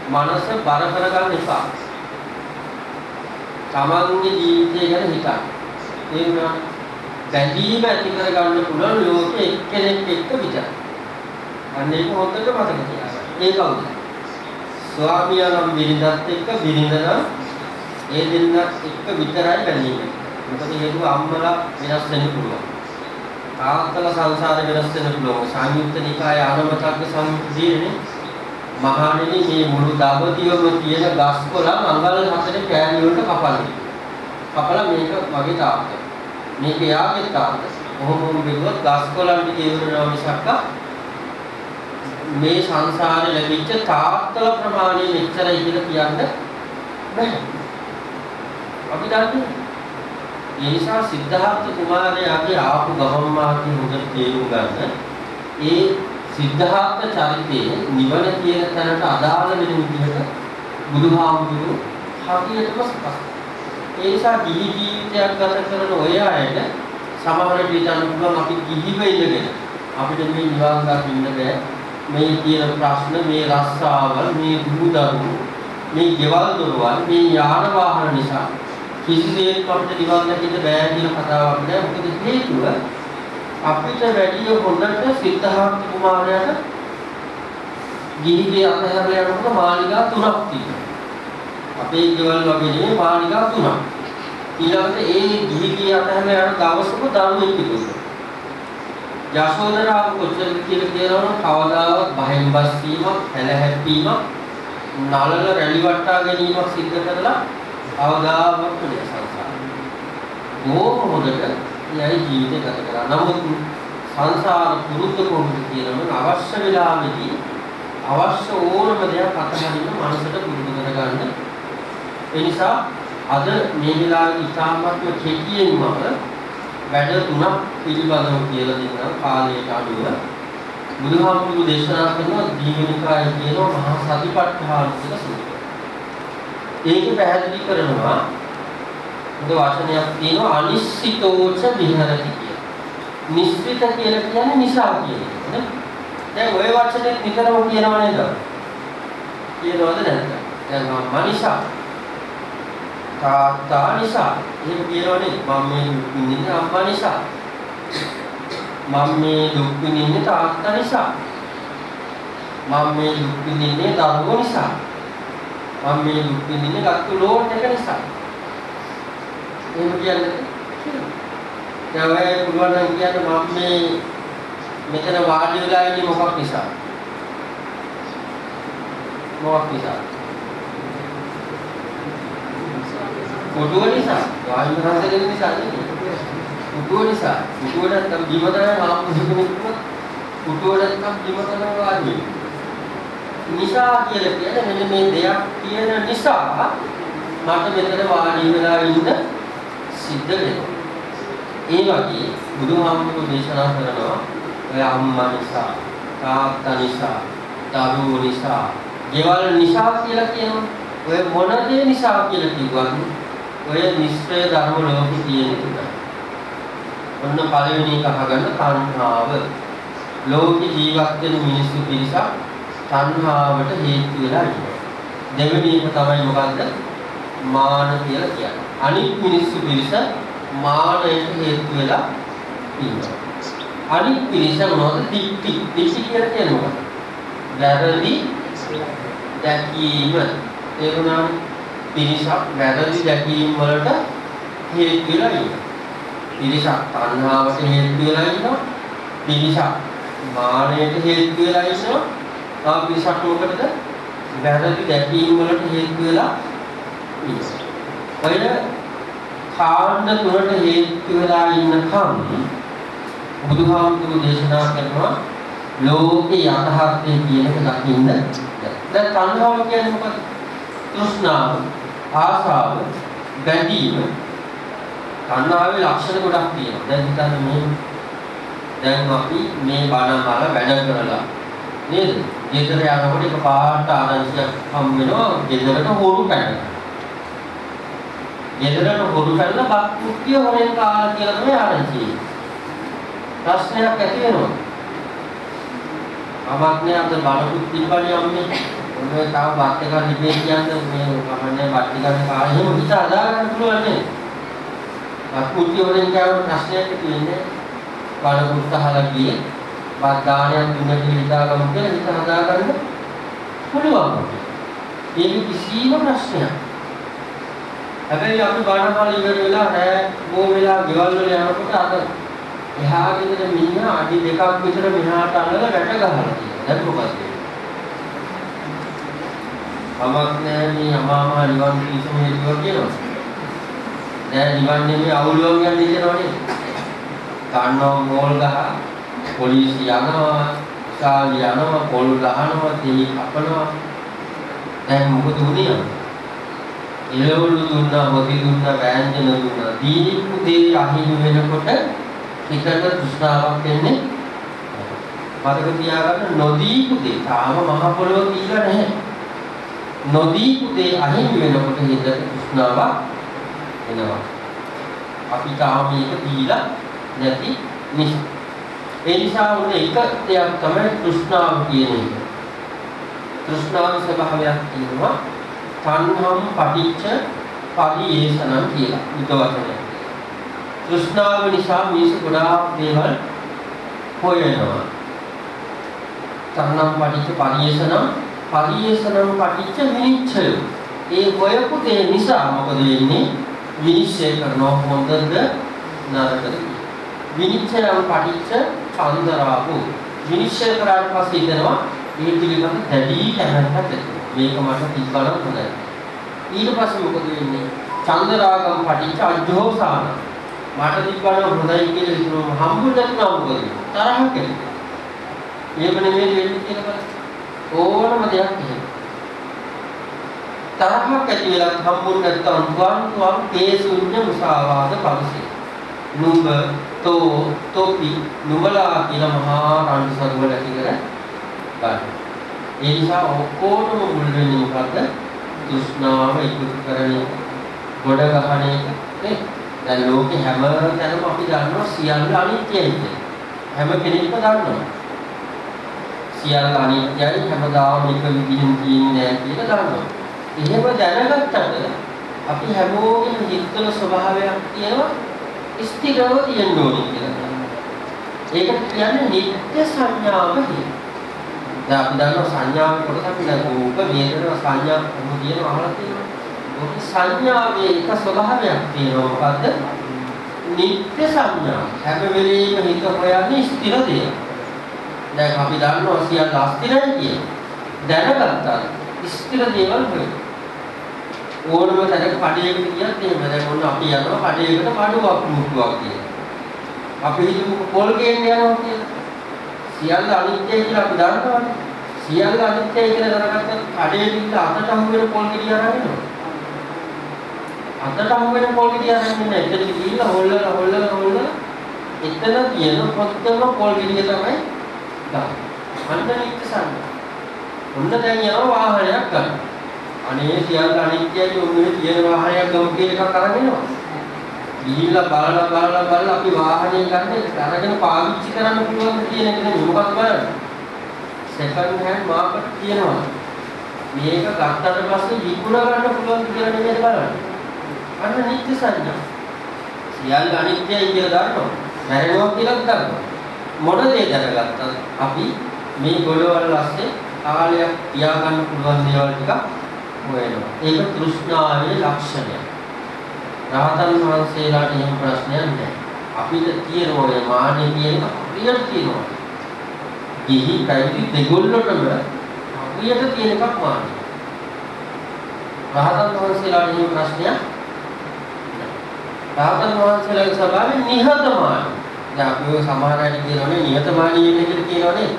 මනස බර කරගන්න එපා. තමන්ගේ ජීවිතය ගැන හිතන්න. ඒ වුණා බැඳීම ඇති කරගන්න පුළුවන් ලෝකෙ එක්කෙනෙක් එක්ක විතරයි. අන්න ඒක හොඳට මතක තියාගන්න. ඒ කවුද? ස්වාමියානම් බිරිඳත් එක්ක බිරිඳනම් ඒ දෙන්න එක්ක විතරයි බැඳීම. මොකද හේතුව අම්මලා වෙනස් වෙන්න පුළුවන්. තාත්තලා සංසාරේ වෙනස් වෙන්න පුළුවන්. සංයුක්ත නිකායේ ආනමතග්ග සංයුක්තියනේ මහණෙනි මේ මුළු දඹදිවම තියෙන ගස් කොළන් අඟල් 4 කෑලි වලට කපන්නේ. කපලා මේක මගේ තාත්තා. මේක යාගේ තාත්තා. කොහොම බෙදුවත් ගස් කොළන් ටික ඉවරනවා මිසක් මේ සංසාරේ ලැබිච්ච තාත්තල ප්‍රමාණය මෙච්චරයි කියලා කියන්න බෑ. අපි දන්නේ. ඒ නිසා සිද්ධාර්ථ කුමාරයාගේ ආපු ගමන් මාර්ගය හොඳට තේරුම් ගන්න. ඒ සිද්ධාර්ථ චරිතයේ නිවන කියන තැනට අදාළ වෙන විදිහට බුදුහාමුදුරුවෝ හරියටම සකස්. ඒ නිසා ගිහි ජීවිතයක් ගත කරන ඔය අයට සමහර විට හිතන්න පුළුවන් අපි ගිහිව ඉඳගෙන අපිට මේ නිවන් දකින්න බෑ. මේ කියන ප්‍රශ්න මේ රස්සාවල් මේ දුරුදරු මේ ගෙවල් දොරවල් මේ යාන වාහන නිසා කිසිසේත් අපිට නිවන් දකින්න බෑ කියන කතාවක් නෑ. මොකද හේතුව අපිට වැඩි හොඳට සිද්ධාර්ථ කුමාරයාට ගිහිගේ අතහැරලා යනකොට මාලිගා 3ක් තියෙනවා. අපේ ගෙවල් වගේ නෙමෙයි මාලිගා 3ක්. ඊළඟට ඒ ගිහිගේ අතහැරලා යන දවසක දරුවෙක් ඉපදුණා. යශෝදරාව කොච්චර කියලා කියනවනම් කවදාවත් බහෙන් බස් වීමක්, හැලහැප්පීමක්, නලල රැලි වට්ටා ගැනීමක් සිද්ධ කරලා කවදාවත් නෙවෙයි සංසාරේ. මොහොතකට යයි ජීවිතය ගත කරා. නමුත් සංසාර පුරුද්ද කොහොමද කියනවනම් අවශ්‍ය වෙලාවෙදී අවශ්‍ය ඕනම දෙයක් අතහරින්න මනසට පුරුදු කරගන්න. ඒ නිසා අද මේ වෙලාවේ ඉතාමත්ම කෙටියෙන්ම වැඩ තුනක් පිළිබඳව කියලා දෙනවා කාලයට අනුව. බුදුහාමුදුරුවෝ දේශනා කරන දීඝනිකායේ කියන මහා සතිපට්ඨාන කියලා සූත්‍රය. ඒක පැහැදිලි කරනවා උද වචනයක් තියෙනවා අනිශ්චිතෝච විහරති කියලා. නිශ්චිත කියලා කියන්නේ නිසා කියන එක නේ. දැන් ওই වචනේ නිතරම කියනව නේද? කියනවද නැද්ද? දැන් මනිසා තාත්තා නිසා එහෙම කියනවනේ මම මේ දුක් විඳින්නේ අම්මා නිසා. මම මේ දුක් විඳින්නේ තාත්තා නිසා. මම මේ දුක් විඳින්නේ දරුවෝ නිසා. මම මේ දුක් විඳින්නේ ගත්තු ලෝන් එක නිසා. එහෙම කියන්නේ දැන් ඔය පුළුවන් නම් කියන්න මම මේ මෙතන වාඩි වෙලා ඉන්නේ මොකක් නිසා? මොකක් නිසා? කොටුව නිසා. වායු රසයෙන් නිසා නෙමෙයි. කොටුව නිසා. කොටුව නැත්නම් බිමතරේ ආපුසුකෙනෙක් වුණත් කොටුව නැත්නම් බිමතරේ වාඩි වෙනවා. නිසා කියලා කියන්නේ මෙන්න මේ දෙයක් තියෙන නිසා මට මෙතන වාඩි වෙලා ඉන්න සිද්ධ වෙනවා. ඒ වගේ බුදුහාමුදුරුවෝ දේශනා කරනවා ඔය අම්මා නිසා, තාත්තා නිසා, දරුවෝ නිසා, ගෙවල් නිසා කියලා කියනවා. ඔය මොන දේ නිසා කියලා කිව්වද? ඔය නිස්සය ධර්ම ලෝකෙ තියෙන එක. ඔන්න පළවෙනි එක අහගන්න තණ්හාව. ලෝකෙ ජීවත් වෙන මිනිස්සු පිරිසක් තණ්හාවට හේතු වෙලා ඉන්නවා. දෙවෙනි එක තමයි මොකද්ද? මාන කියලා කියන්නේ. අනිත් මිනිස්සු පිරිස මානයට හේතු වෙලා ඉන්නවා. අනිත් පිරිස මොනවද? දික්ටි. දික්ටි කියලා කියන්නේ මොකක්ද? වැරදි දැකීම. ඒරුණාම පිරිසක් වැරදි දැකීම් වලට හේතු වෙලා ඉන්නවා. පිරිසක් තණ්හාවට හේතු වෙලා ඉන්නවා. පිරිසක් මානයට හේතු වෙලා ඉන්නවා. තව පිරිසක් මොකටද? වැරදි දැකීම් වලට හේතු වෙලා ඉන්නවා. ඔය කාණ්ඩ තුනට හේතු වෙලා ඉන්නකම් බුදුහාමුදුරුවෝ දේශනා කරනවා ලෝකේ යථාර්ථයේ කියන එක දකින්න. දැන් තණ්හාව කියන්නේ මොකක්ද? තෘෂ්ණාව, ආශාව, බැඳීම. තණ්හාවේ ලක්ෂණ ගොඩක් තියෙනවා. දැන් හිතන්න මේ දැන් අපි මේ බණ අහලා වැඩ කරලා නේද? ගෙදර යනකොට එකපාරට ආරංචියක් හම් වෙනවා ගෙදරට හොරු පැනලා. ගෙදරට හොරු පැනලා බත් කුට්ටිය හොරෙන් කාලා කියලා තමයි ආරංචි. ප්‍රශ්නයක් ඇති වෙනවා. අමාත්‍යා අද බණකුත් පිළිපණි අම්මේ ඔය තාම බත් එක ලිපේ කියන්නේ මේ කමන්නේ බත් ටිකක් කාලා එහෙම හිත අදා ගන්න පුළුවන් නේ. බත් කුට්ටිය හොරෙන් කාලා ප්‍රශ්නයක් ඇති වෙන්නේ. බණකුත් අහලා ගියේ බත් දානයක් දුන්න කියලා හිතාගමු කියලා හිත හදාගන්න පුළුවන්. ඒක කිසිම ප්‍රශ්නයක්. හැබැයි අපි බණ අහලා ඉවර වෙලා රැ බෝ වෙලා ගෙවල් වල යනකොට අද එහා ගෙදර මිනිහා අඩි 2ක් විතර මෙහාට අල්ලලා වැට ගහලා තියෙනවා. දැන් මොකද වෙන්නේ? අමක්නේ මේ අමාමහා නිවන් පිසම හේතුව කියනවා. දැන් නිවන් නෙමෙයි අවුලුවන් යන්නේ කියනවනේ. කන්නෝ මෝල් ගහ පොලිසිය යනවා, සාලි යනවා, පොල් ගහනවා, තේ කපනවා. දැන් මොකද උනේ? ඉලවලු දුන්නා, මොදි දුන්නා, වෑංජන දුන්නා. දීපු දේ අහිමි වෙනකොට හිතට තෘෂ්ණාවක් එන්නේ. මතක තියාගන්න නොදීපු දේ තාම මහ පොළොව කියලා නැහැ. නොදීපු දේ අහිමි වෙනකොට හිතට තෘෂ්ණාවක් එනවා. අපි තාම මේක දීලා නැති නිසා. ඒ නිසා උනේ එක දෙයක් තමයි තෘෂ්ණාව කියන එක. තෘෂ්ණාවේ ස්වභාවයක් කියනවා තණ්හම් පටිච්ච පරියේෂණම් කියලා. බුද්ධ වචනය. තෘෂ්ණාව නිසා මිනිස්සු ගොඩාක් දේවල් හොයනවා. තණ්හම් පටිච්ච පරියේෂණම් පටිච්ච විනිච්ඡය. ඒ හොයපු දේ නිසා මොකද වෙන්නේ? විනිශ්චය කරනවා හොඳද නරකද. විනිශ්චයව පටිච්ච චන්දරාපු. විනිශ්චය කරාට පස්සේ හිතනවා මේ පිළිබඳ දැඩි කැමැත්තක් ඇති. මේක මට තිබ්බනම් හොඳයි. ඊට පස්සේ මොකද වෙන්නේ? චන්දරාගම් පටිච්ච අජ්ජෝසාන. මට තිබ්බනම් හොඳයි කියලා හිතනවා හම්බුනේ නැත්නම් මොකද වෙන්නේ? තරහක් ඇති. මේක නෙමෙයි වෙන්නේ කියලා ඕනම දෙයක් එහෙම. තරහක් ඇති වෙලා හම්බුනේ නැත්නම් තුන් තේසුඤ්ඤ මුසාවාද පරිසේ. නුඹ තෝ තොපි නුඹලා කියන මහා රණ්ඩු සරුවල කියලා ගන්න. ඒ නිසා ඔක්කොටම මුල් වෙන්නේ මොකද්ද? තෘෂ්ණාව එකතු කරන්නේ ගොඩ ගහන එක නේ. දැන් ලෝකේ හැම තැනම අපි දන්නවා සියල්ල අනිත්‍යයි කියලා. හැම කෙනෙක්ම දන්නවා. සියල්ල අනිත්‍යයි හැමදාම එක විදිහින් තියෙන්නේ නැහැ කියලා දන්නවා. එහෙම දැනගත්තට අපි හැමෝගෙම හිතවල ස්වභාවයක් තියෙනවා ස්ථිරව තියෙන්න ඕනේ කියලා. ඒකට කියන්නේ නිත්‍ය සංඥාව කියලා. දැන් අපි දන්නවා සංඥාවේ කොටස අපි දැන් රූප වේදනා සංඥා මොකද කියනවා අහලා තියෙනවා. ඔක සංඥාවේ එක ස්වභාවයක් තියෙනවා මොකද්ද? නිත්‍ය සංඥා. හැම වෙලෙම හිත හොයන්නේ ස්ථිර දෙයක්. දැන් අපි දන්නවා සියල්ල අස්ථිරයි කියලා. දැනගත්තා ස්ථිර දේවල් හොයන. ඕනම තැනක කඩේකට ගියත් එහෙම දැන් ඔන්න අපි යනවා කඩේකට කඩුවක් මුට්ටුවක් කියලා. අපි හිතමු පොල් ගේන්න යනවා කියලා. සියල්ල අනිත්‍යයි කියලා අපි දන්නවනේ. සියල්ල අනිත්‍යයි කියලා දැනගත්තත් කඩේ ගිහින් අතට හමු වෙන පොල් ගෙඩිය අරන් එනවා. අතට හමු වෙන පොල් ගෙඩිය අරන් ඉන්නේ එතන ගිහිල්ලා හොල්ලලා එතන තියෙන ප්‍රොත්තම පොල් ගෙඩිය තමයි ගන්න. අන්න නිත්‍ය සංඥා. ඔන්න දැන් යනවා වාහනයක් ගන්න. අනේ සියල්ල අනිත්‍යයි ඔන්නේ තියෙන වාහනයක් ගමු කියලා එකක් අරන් එනවා. ගිහිල්ලා බලලා අපි වාහනේ ගන්න අරගෙන පාවිච්චි කරන්න පුළුවන් කියන එක නෙමෙයි මොකක්ද බලන්න. සෙකන්ඩ් හෑන්ඩ් මාකට් කියනවා. මේක ගත්තට පස්සේ විකුණ ගන්න පුළුවන් කියලා නෙමෙයි බලන්න. අන්න නිත්‍ය සංඥා. සියල්ල අනිත්‍යයි කියලා දන්නවා. මැරෙනවා කියලා දන්නවා. මොන දේ දැනගත්තත් අපි මේ ගොඩවල් ඇස්සේ කාලයක් තියාගන්න පුළුවන් දේවල් ටික හොයනවා. ඒක තෘෂ්ණාවේ ලක්ෂණය. රහතන් වහන්සේලාට එහෙම ප්‍රශ්නයක් නැහැ. අපිට තියෙනවා මේ මානෙ කියන අපිට තියෙනවා. ගිහි පැවිදි දෙගොල්ලටම අපිට තියෙන එකක් මානෙ. රහතන් වහන්සේලාට එහෙම ප්‍රශ්නයක් නැහැ. රහතන් වහන්සේලාගේ ස්වභාවය නිහතමානී. දැන් අපි ඔය සමහර අය කියනවානේ නිහතමානී වෙන්න කියලා කියනවානේ.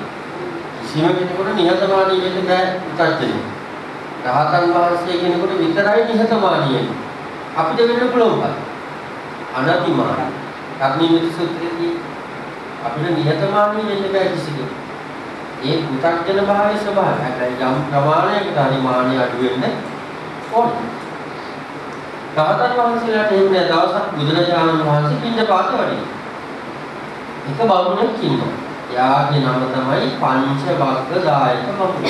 කිසිම කෙනෙකුට නිහතමානී වෙන්න බෑ පුතත්ජනේ. රහතන් වහන්සේ කෙනෙකුට විතරයි නිහතමානී වෙන්නේ. අපිට වෙන්න පුළුවන් බෑ. අනතිමානී. අග්නිමිත සූත්‍රයේදී අපිට නිහතමානී වෙන්න බෑ කිසිම. ඒ පුතත්ජන භාවයේ ස්වභාවය. හැබැයි යම් ප්‍රමාණයකට හරි මානිය අඩු වෙන්න ඕනේ. රහතන් වහන්සේලාට එන්නේ දවසක් බුදුරජාණන් වහන්සේ පින්දපාත වඩිනවා. එක බමුණෙක් ඉන්නවා. එයාගේ නම තමයි පංචවග්ගදායක බමුණ.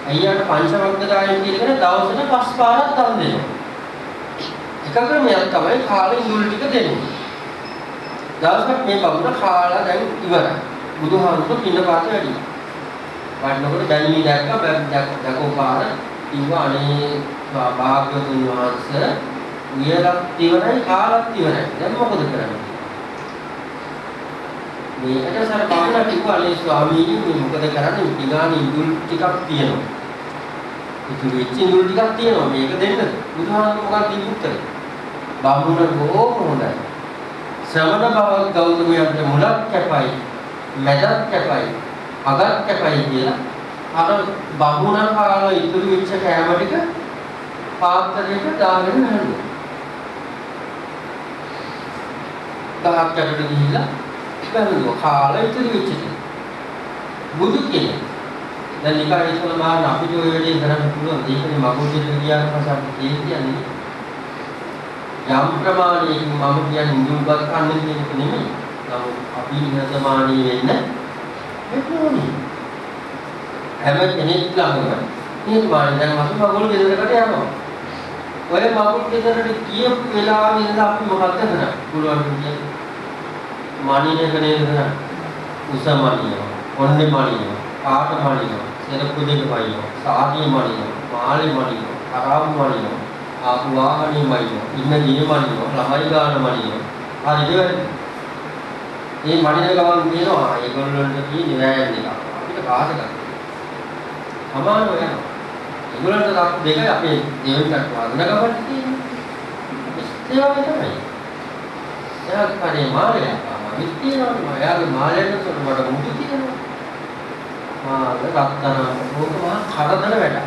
අයියාට පංචවග්ගදායක කියන දවසට 5 පාරක් දන් දෙනවා. එක ක්‍රමයක් තමයි කාලේ ඉඳුල් ටික දෙන්නේ. දවසක් මේ බමුණ කාලා දැන් ඉවරයි. බුදුහාමුදුරුවෝ පින්දපාත වැඩියා. වඩනකොට දැනීමේ දැක්කෝ පාර ඉන්නවා අනේ භාග්‍යවතුන් වහන්සේ නියලක් ඉවරයි කාලක් ඉවරයි. දැන් මොකද කරන්නේ? මේකට සර බමුණ කිව්වා අනේ ස්වාමීනි මේ මොකද කරන්නේ? ඊගානේ ඉඳුල් ටිකක් තියෙනවා. ඉතුරු වෙච්ච ඉඳුල් ටිකක් තියෙනවා. මේක දෙන්න. බුදුහාමුදුරුවෝ මොකක්ද උත්තරේ? බමුණ බොහොම හොඳයි. ශ්‍රවණ බව ගෞතමයන්ට මුලක් කැපයි. මැදක් කැපයි. අගක් කැපයි කියලා අර බමුණ කාලා ඉතුරු වෙච්ච කෑම ටික පාත්‍රයකට දාගෙන යනවා. දාහක් කැටට ගිහිල්ලා බැලුවා කාලා ඉතුරු වෙච්ච ටික. බුදු කෙනෙක්. දැන් නිකායේ ඉතල මාන අපිට ඔය වැඩේ කරන්න පුළුවන්. ඒකනේ මගුල් දෙන්න ගියාට පස්සේ අපි කියන්නේ යම් ප්‍රමාණයකින් මම කියන්නේ ඉඳුල්පත් කන්නේ කියන එක නෙමෙයි. නමුත් අපි නිහතමානී වෙන්න ඕනේ. හැම කෙනෙක් ළඟම නිහතමානී දැන් අපි මගුල් ගෙදරකට යනවා. ඔය මගුල් ගෙදරට කියපු වෙලාවෙ ඉඳලා අපි මොකක්ද කරන්නේ? පුළුවන් කියන්නේ මානිනේ කනේ උසමානිය, ඔන්නේ මානිය, පාට මානිය, සෙරප්පු දෙක වයින්නවා, සාදී මානිය, මාළි මානිය, අරාබු මානිය, ආපු වාහනේ මානිය, ඉන්න ගේ මානිය, ළමයි ගාන මානිය. හරිද? මේ මනින ගමන් කියනවා ඒගොල්ලන්ට කියන්නේ වෑයම් එක. අපිට කාටද? සමානව යනවා. ඒගොල්ලන්ට තාක් දෙකයි අපේ දෙවෙනිකට වදන ගමන් තියෙන්නේ. ඒ වගේ තමයි. එයාට කනේ මාළයා මිත්‍යනවා. එයාගේ මාළයට මට මුතු තියෙනවා. මාළ රත්තරන් ඕක මහා කරදර වැඩ.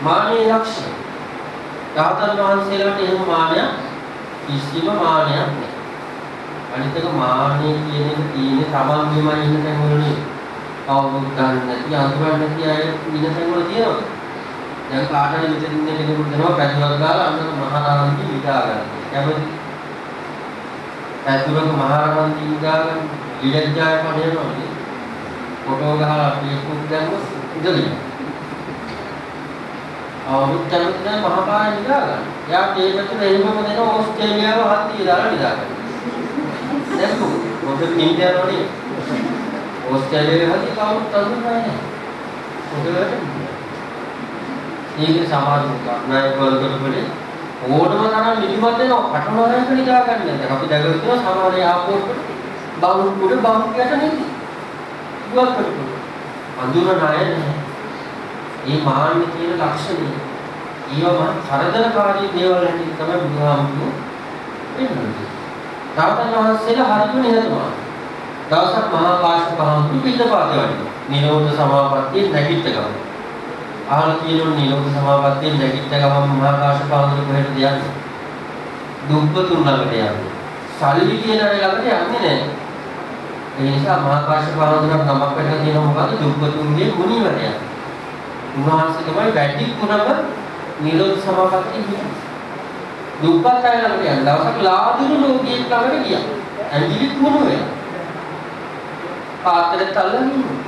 මානේ ලක්ෂණ. රහතන් වහන්සේලාට එහෙම මානයක් කිසිම මානයක් නැහැ. අනිත් එක මාන්නේ කියන එක තියෙන්නේ තමන්ගේමයි ඉන්න තැන් වල නෙවෙයි. කවුරුත් ගන්න නැති අඳුරන්නේ නැති අය ඉන්න තැන් වල තියෙනවා. දැන් කාටද මෙතන ඉන්න කෙනෙකුට දෙනවා පැදුරක් ගාලා අන්න මහානාන්ති විදා ගන්න. කැමති? පැදුරක මහානාන්ති විදා ගන්න ඉලෙක්ජාය පණේනවා. ෆොටෝ ගහලා Facebook දැම්මොත් ඉඳලියි. අවුරුදු කැමති නැහැ මහපාරේ විදා ගන්න. එයා මේ පැතුර එහෙමම දෙන ඕස්ට්‍රේලියාව හත්තිය දාලා විදා ගන්න. දැන් මොකද ඉන්දියාවේ ඕස්ට්‍රේලියාවේ හරි කවුරුත් අඳුරන්නේ නැහැ. මොකද ඒක සමාජ නායක වලට ඕනම තරම් නිදිමත වෙනවා කටුනායක නිදා ගන්න. දැන් අපි දැකලා තියෙනවා සමහර එයාපෝට් වල බවුන් උඩ බවුන් යට නෙමෙයි. ඉවත් කරපො. අඳුරන අය නැහැ. මේ මාන්නේ තියෙන ලක්ෂණය. ඊවම කරදරකාරී දේවල් හැටි තමයි බුදුහාමුදුරුවෝ වෙන්නේ. රහතන් වහන්සේලා හරිම නිහතමානී. දවසක් මහා කාශ්‍යප හාමුදුරුවෝ පිටපාත වඩිනවා. නිරෝධ සමාපත්තියේ නැගිට ගමන. අහල කියනෝ නිරෝධ සමාපත්තියේ නැගිට ගමන් මහා කාශ්‍යප හාමුදුරුවෝ කොහෙටද යන්නේ? දුප්පතුන් ළඟට යන්නේ. සල්ලි කියන අය ළඟට යන්නේ නැහැ. ඒ නිසා මහා කාශ්‍යප හාමුදුරුවෝ නමක් කරලා කියනවා මොකද දුප්පතුන්ගේ මුනිවරයා. උන්වහන්සේ තමයි වැඩි කුණම නිරෝධ සමාපත්තියේ දුප්පත් අය ළඟට යන දවසක් ලාදුරු ලෝකයේ ළඟට ගියා. ඇඟිලි කුණු වෙලා. පාත්‍රෙත් අල්ලගෙන ඉන්නවා.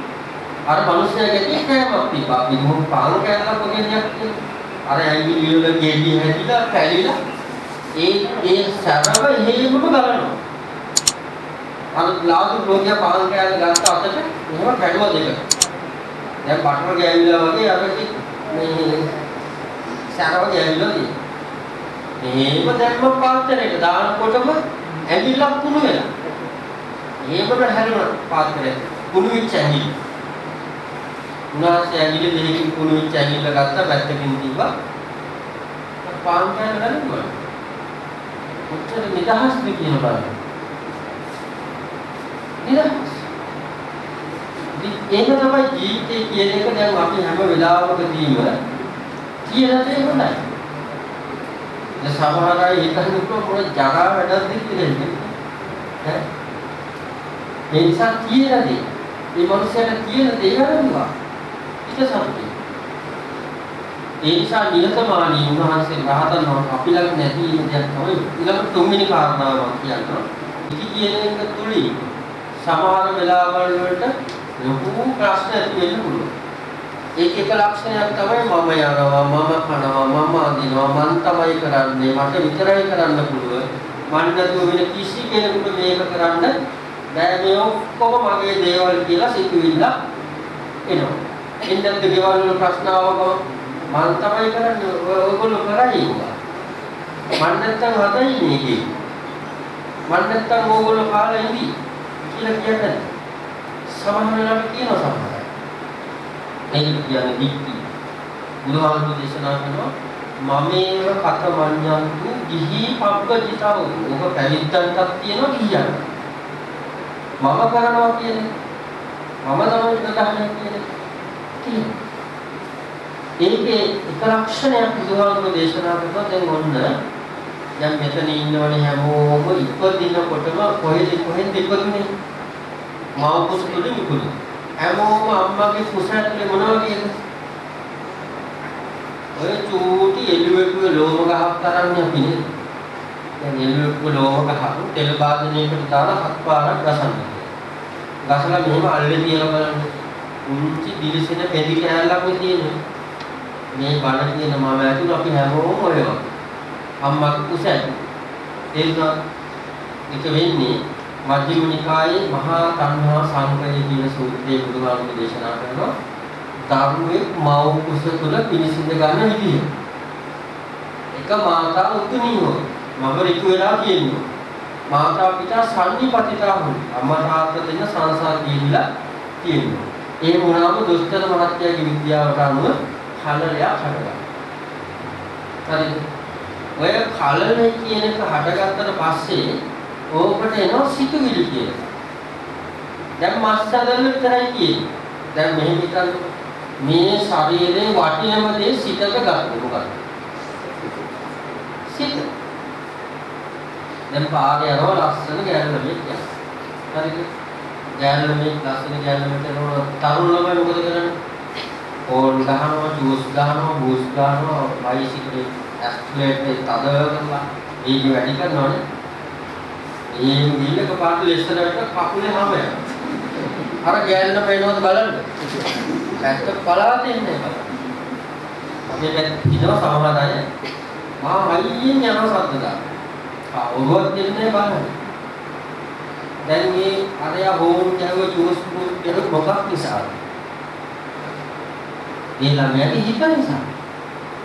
අර මිනිස්සයා ගැටේ කෑමක් තිබා. විදුම පාන් කෑල්ලක් වගේ දෙයක් තියෙනවා. අර ඇඟිලි වල ගෙඩි හැදිලා පැලිලා ඒ සරව හේමම ගලනවා. අර ලාදුරු ලෝකයේ පාන් කෑල්ල ගත්ත අතට එහෙම කැඩුවා දෙක. දැන් බටර් ගෑවිලා වගේ අර මේ සරව ගෑවිලා තියෙනවා. මේව දැම්ම පාත්‍රයට දානකොටම ඇඟිල්ලක් කුණු වෙලා. මේකට හැරුණා පාත්‍රය. කුණු වෙච්ච ඇඟිල්ල. උනාසේ ඇඟිල්ල දෙකකින් කුණු වෙච්ච ඇඟිල්ල ගත්තා පැත්තකින් තිබ්බා. පාන් කෑල්ල ගලනවා. කොච්චර නිදහස්ද කියන බලන්න. නිදහස්. ඒක තමයි ජීවිතේ කියන එක දැන් අපි හැම වෙලාවකදීම කියන දේ හොඳයි. ඒ සමහර අය හිතන්නේ මොකද ජරා වැඩක්ද කියලා හිතන්නේ. ඒ නිසා කියන දේ මේ මනුස්සයාට කියන දේ හරිනවා. ඒක සත්‍යයි. ඒ නිසා නිහතමානී උන්වහන්සේ රහතන් වහන්සේ අපි ළඟ නැති දෙයක් තමයි ඊළඟ තුන්වෙනි කාරණාව කියනවා. ඉති කියන එක තුලින් සමහර වෙලාවල් වලට ලොකු ප්‍රශ්න ඇති වෙන්න පුළුවන්. ඒක එක ලක්ෂණයක් තමයි මම යනවා මම කනවා මම අදිනවා මම තමයි කරන්නේ මට විතරයි කරන්න පුළුවන්. මම නැතුව වෙන කිසි කෙනෙකුට මේක කරන්න බෑ මේ ඔක්කොම මගේ දේවල් කියලා සිතුවිල්ල එනවා. එන්නත් දේවල් වල ප්‍රශ්න ආවම මම තමයි කරන්නේ ඔයගොල්ලෝ කරයි ඒවා. මම නැත්තම් හදයි මේකේ. මම නැත්තම් ඕගොල්ලෝ කාලා ඉඳි කියලා කියන්නේ. සමහර වෙලාවට කියනවා සමහර අය. ඒක කියන්නේ දික්ටි. බුදුහාමුදුරු දේශනා කරනවා මමේව කතමඤ්ඤන්තු ගිහි පබ්බජිතව. ඔබ පැවිද්දන්ටත් කියනවා කියන්න. මම කරනවා කියන්නේ මම තමයි ප්‍රධානයි කියන්නේ. ඒකේ එක ලක්ෂණයක් බුදුහාමුදුරු දේශනා කරනවා දැන් ඔන්න දැන් මෙතන ඉන්නවනේ හැමෝම ඉපදිනකොටම කොහෙද ඉපදුනේ මව කුස තුලින් ඉපදුනේ හැමෝම අම්මගේ කුස ඇතුලේ මොනවා කියද ඔය චූටි එළුවෙකුගේ ලෝම ගහක් තරම්නේ අපි නේද දැන් එළුවෙකුගේ ලෝම ගහ තෙල් භාජනයකට දාලා හත් පාරක් ගසන්න ගසලා මෙහෙම අල්ලේ තියලා බලන්න උන්චි දිලිසෙන පෙදි කෑල්ලක් නේ තියෙන්නේ මේ බණ කියන මම ඇතුළු අපි හැමෝම ඔය වගේ අම්මගේ කුස ඇතුළේ ඒක වෙන්නේ මජ්ක්‍ධිම නිකායේ මහා තණ්හා සංකය කියන සූත්‍රයේ බුදුහාමුදුරු දේශනා කරනවා ධර්මයේ මව කුස තුල පිනිසිඳ ගන්න විදිය. එක මාතා උතුණියෝ මම ඍතු වෙලා කියනවා. මාතා පිතා සම්නිපතිතා වුණ අම්මා තාත්තා දෙන්න සංසාර දීලා කියනවා. ඒ වුණාම දුෂ්කර මහත්යාගේ විද්‍යාවට අනුව කලලයක් හටගන්නවා. හරිද? ඔය කලලේ කියන එක හටගත්තට පස්සේ ඕකට එනවා සිතුවිලි කියලා. දැන් මස්සදල විතරයි කියන්නේ. දැන් මෙහෙම හිතන්න මේ ශරීරේ වටිනම දේ සිතක ගන්න මොකක්ද? සිත. දැන් පාරේ යනවා ලස්සන ගෑනුලෙක් යනවා. හරිද? ගෑනුලෙක් ලස්සන ගෑනුලෙක් යනවා තරුණ ළමයි මොකද කරන්නේ? ඕල් ගහනවා, ජූස් ගහනවා, බූස් ගහනවා, බයිසිකලේ ඇස්ලේට් එක තද කරලා ඒක වැඩි කරනවනේ. මේ ගිල්ලක පාට ලෙස්සනට කකුලේ හැම යනවා. අර ගෑනට පේනවද බලන්න? ඇත්ත පලාතේ ඉන්නේ බලන්න. අපි ඉතන සමහර අය මා අයියෙන් යන සද්ද දානවා. ඔබවත් දෙන්නේ බලන්න. දැන් මේ අරයා හෝම් කෑව ජූස් බූස් කියන මොකක් නිසාද? මේ ළමයාගේ හිත නිසා.